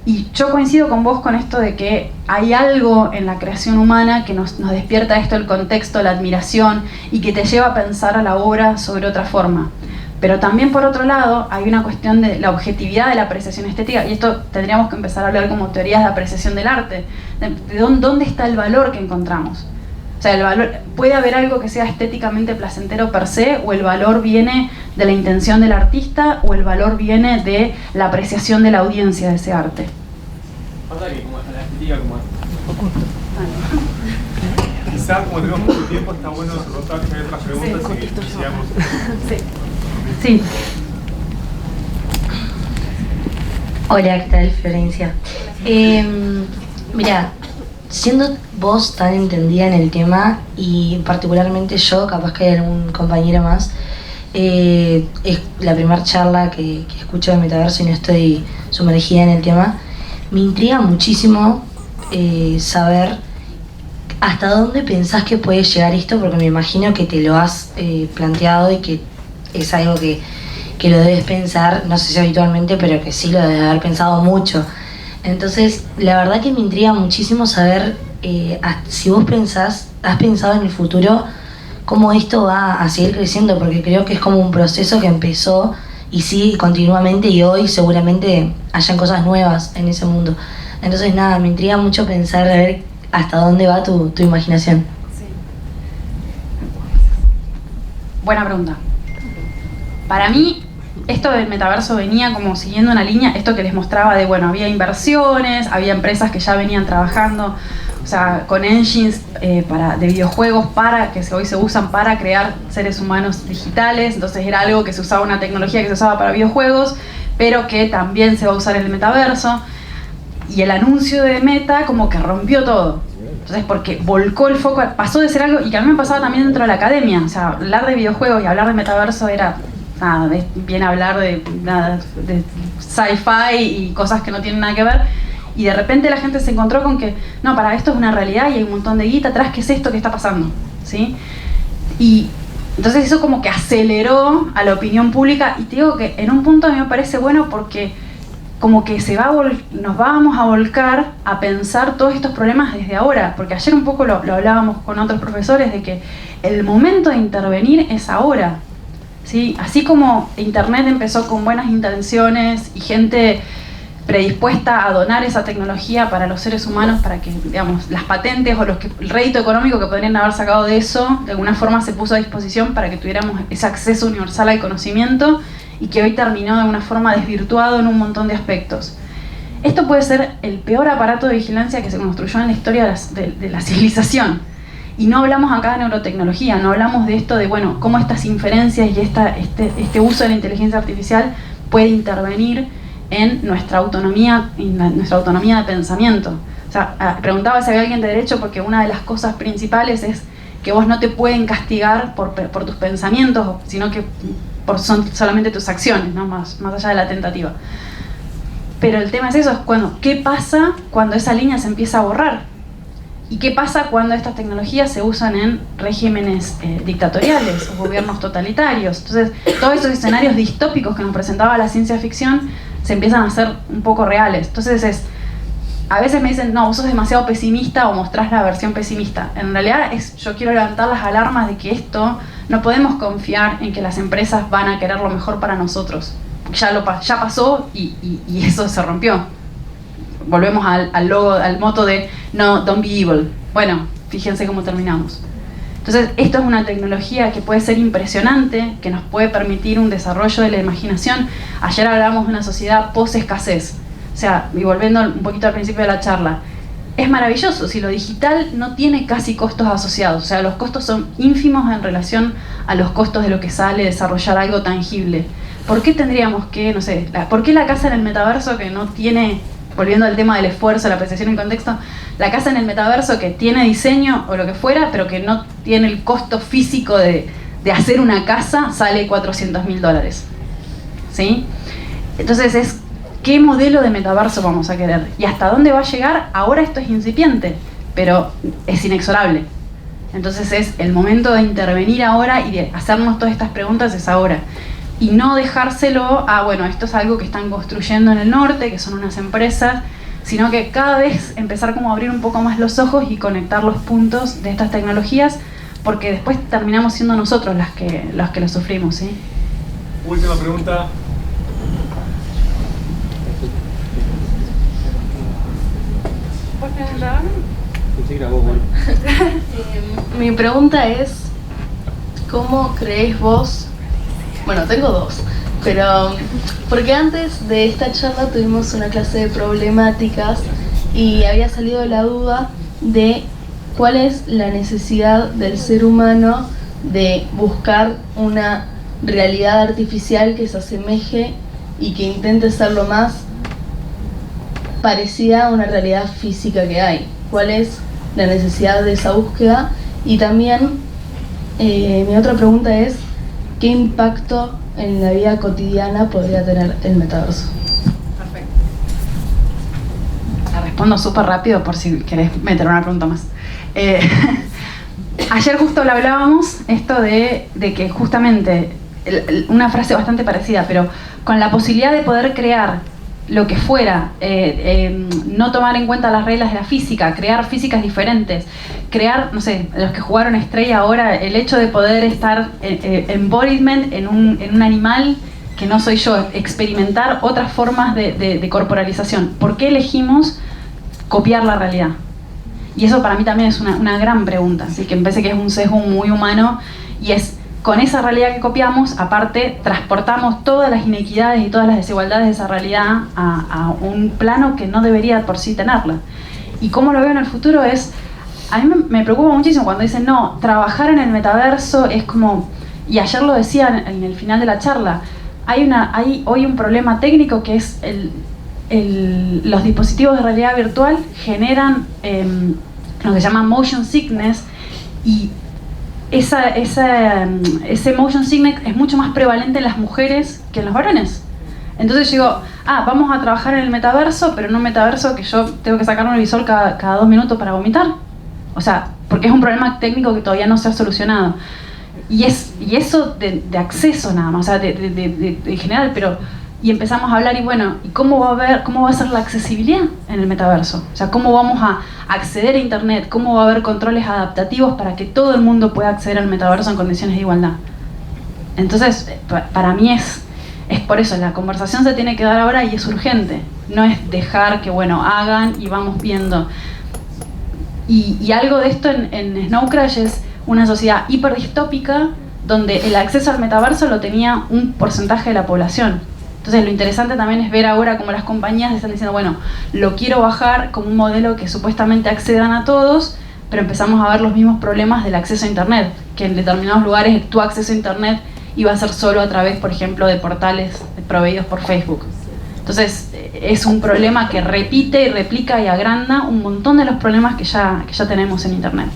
Y yo coincido con vos con esto de que hay algo en la creación humana que nos despierta esto, el contexto, la admiración, y que te lleva a pensar a la obra sobre otra forma. Pero también, por otro lado, hay una cuestión de la objetividad de la apreciación estética, y esto tendríamos que empezar a hablar como teorías de apreciación del arte. De dónde está el valor que encontramos. O sea, el valor, puede haber algo que sea estéticamente placentero per se, o el valor viene de la intención del artista, o el valor viene de la apreciación de la audiencia de ese arte. Pasa que como la estética como Quizás como tenemos poco tiempo está bueno rotar que hay otras preguntas y sigamos. Sí. Hola, ¿qué tal, Florencia? Mira, siendo vos tan entendida en el tema, y particularmente yo, capaz que hay algún compañero más, es la primera charla que escucho de metaverso y no estoy sumergida en el tema. Me intriga muchísimo saber hasta dónde pensás que puede llegar esto, porque me imagino que te lo has planteado y que es algo que lo debes pensar, no sé si habitualmente, pero que sí lo debes haber pensado mucho. Entonces, la verdad que me intriga muchísimo saber si vos has pensado en el futuro cómo esto va a seguir creciendo, porque creo que es como un proceso que empezó y sigue continuamente, y hoy seguramente hayan cosas nuevas en ese mundo. Entonces nada, me intriga mucho pensar a ver hasta dónde va tu imaginación. Sí. Buena pregunta. Para mí, esto del metaverso venía como siguiendo una línea, esto que les mostraba de, bueno, había inversiones, había empresas que ya venían trabajando, o sea, con engines de videojuegos que hoy se usan para crear seres humanos digitales. Entonces era algo que se usaba, una tecnología que se usaba para videojuegos, pero que también se va a usar en el metaverso. Y el anuncio de Meta como que rompió todo. Entonces, porque volcó el foco, pasó de ser algo, y que a mí me pasaba también dentro de la academia. O sea, hablar de videojuegos y hablar de metaverso era, nada, bien hablar de sci-fi y cosas que no tienen nada que ver. Y de repente la gente se encontró con que, no, para esto es una realidad y hay un montón de guita atrás, ¿qué es esto que está pasando? ¿Sí? Y entonces eso como que aceleró a la opinión pública, y te digo que en un punto a mí me parece bueno porque como que nos vamos a volcar a pensar todos estos problemas desde ahora, porque ayer un poco lo hablábamos con otros profesores de que el momento de intervenir es ahora, ¿sí? Así como Internet empezó con buenas intenciones y gente predispuesta a donar esa tecnología para los seres humanos, para que, digamos, las patentes o el rédito económico que podrían haber sacado de eso, de alguna forma se puso a disposición para que tuviéramos ese acceso universal al conocimiento, y que hoy terminó de alguna forma desvirtuado en un montón de aspectos. Esto puede ser el peor aparato de vigilancia que se construyó en la historia de la civilización. Y no hablamos acá de neurotecnología, no hablamos de esto de, bueno, cómo estas inferencias y este uso de la inteligencia artificial puede intervenir en nuestra autonomía de pensamiento. O sea, preguntaba si había alguien de derecho, porque una de las cosas principales es que vos no te pueden castigar por tus pensamientos, sino que son solamente tus acciones, ¿no? más allá de la tentativa. Pero el tema es eso, ¿qué pasa cuando esa línea se empieza a borrar? ¿Y qué pasa cuando estas tecnologías se usan en regímenes dictatoriales o gobiernos totalitarios? Entonces, todos esos escenarios distópicos que nos presentaba la ciencia ficción se empiezan a hacer un poco reales. Entonces a veces me dicen, no, vos sos demasiado pesimista o mostrás la versión pesimista. En realidad yo quiero levantar las alarmas de que no podemos confiar en que las empresas van a querer lo mejor para nosotros. Ya pasó y eso se rompió. Volvemos al moto de no, don't be evil. Bueno, fíjense cómo terminamos. Entonces, esto es una tecnología que puede ser impresionante, que nos puede permitir un desarrollo de la imaginación. Ayer hablábamos de una sociedad post-escasez. O sea, y volviendo un poquito al principio de la charla, es maravilloso si lo digital no tiene casi costos asociados. O sea, los costos son ínfimos en relación a los costos de lo que sale desarrollar algo tangible. ¿Por qué tendríamos que, no sé, por qué la casa en el metaverso que no tiene, volviendo al tema del esfuerzo, la apreciación en contexto, la casa en el metaverso que tiene diseño o lo que fuera, pero que no tiene el costo físico de hacer una casa, sale $400.000? ¿Sí? Entonces ¿qué modelo de metaverso vamos a querer? ¿Y hasta dónde va a llegar? Ahora esto es incipiente, pero es inexorable. Entonces es el momento de intervenir ahora y de hacernos todas estas preguntas es ahora. y no dejárselo a, bueno, esto es algo que están construyendo en el norte, que son unas empresas, sino que cada vez empezar como a abrir un poco más los ojos y conectar los puntos de estas tecnologías, porque después terminamos siendo nosotros las que lo sufrimos, ¿sí? Última pregunta. ¿Puedes preguntar? Mi pregunta es, ¿cómo creéis vos? Bueno, tengo dos, pero porque antes de esta charla tuvimos una clase de problemáticas y había salido la duda de cuál es la necesidad del ser humano de buscar una realidad artificial que se asemeje y que intente ser lo más parecida a una realidad física que hay. ¿Cuál es la necesidad de esa búsqueda? Y también mi otra pregunta es, ¿qué impacto en la vida cotidiana podría tener el metaverso? Perfecto. La respondo súper rápido por si querés meter una pregunta más. Ayer justo lo hablábamos, esto de que justamente, una frase bastante parecida, pero con la posibilidad de poder crear lo que fuera, no tomar en cuenta las reglas de la física, crear físicas diferentes, crear, no sé, los que jugaron Stray ahora, el hecho de poder estar embodiment en un animal que no soy yo, experimentar otras formas de corporalización. ¿Por qué elegimos copiar la realidad? Y eso para mí también es una gran pregunta, así que me parece que es un sesgo muy humano, y es con esa realidad que copiamos, aparte transportamos todas las inequidades y todas las desigualdades de esa realidad a un plano que no debería por sí tenerla. Y cómo lo veo en el futuro es, a mí me preocupa muchísimo cuando dicen, no, trabajar en el metaverso es como, y ayer lo decía en el final de la charla, hay hoy un problema técnico que es los dispositivos de realidad virtual generan lo que se llama motion sickness, y ese motion sickness es mucho más prevalente en las mujeres que en los varones. Entonces yo digo, vamos a trabajar en el metaverso, pero en un metaverso que yo tengo que sacarme el visor cada 2 minutos para vomitar. O sea, porque es un problema técnico que todavía no se ha solucionado. Y eso de acceso nada más, o sea, de general, pero... Y empezamos a hablar, y bueno, ¿y cómo va a ser la accesibilidad en el metaverso? O sea, ¿cómo vamos a acceder a internet? ¿Cómo va a haber controles adaptativos para que todo el mundo pueda acceder al metaverso en condiciones de igualdad? Entonces, para mí es por eso, la conversación se tiene que dar ahora y es urgente. No es dejar que, bueno, hagan y vamos viendo. Y algo de esto en Snow Crash es una sociedad hiperdistópica donde el acceso al metaverso lo tenía un porcentaje de la población. Entonces lo interesante también es ver ahora cómo las compañías están diciendo, bueno, lo quiero bajar como un modelo que supuestamente accedan a todos, pero empezamos a ver los mismos problemas del acceso a internet, que en determinados lugares tu acceso a internet iba a ser solo a través, por ejemplo, de portales proveídos por Facebook. Entonces es un problema que repite y replica y agranda un montón de los problemas que ya tenemos en internet.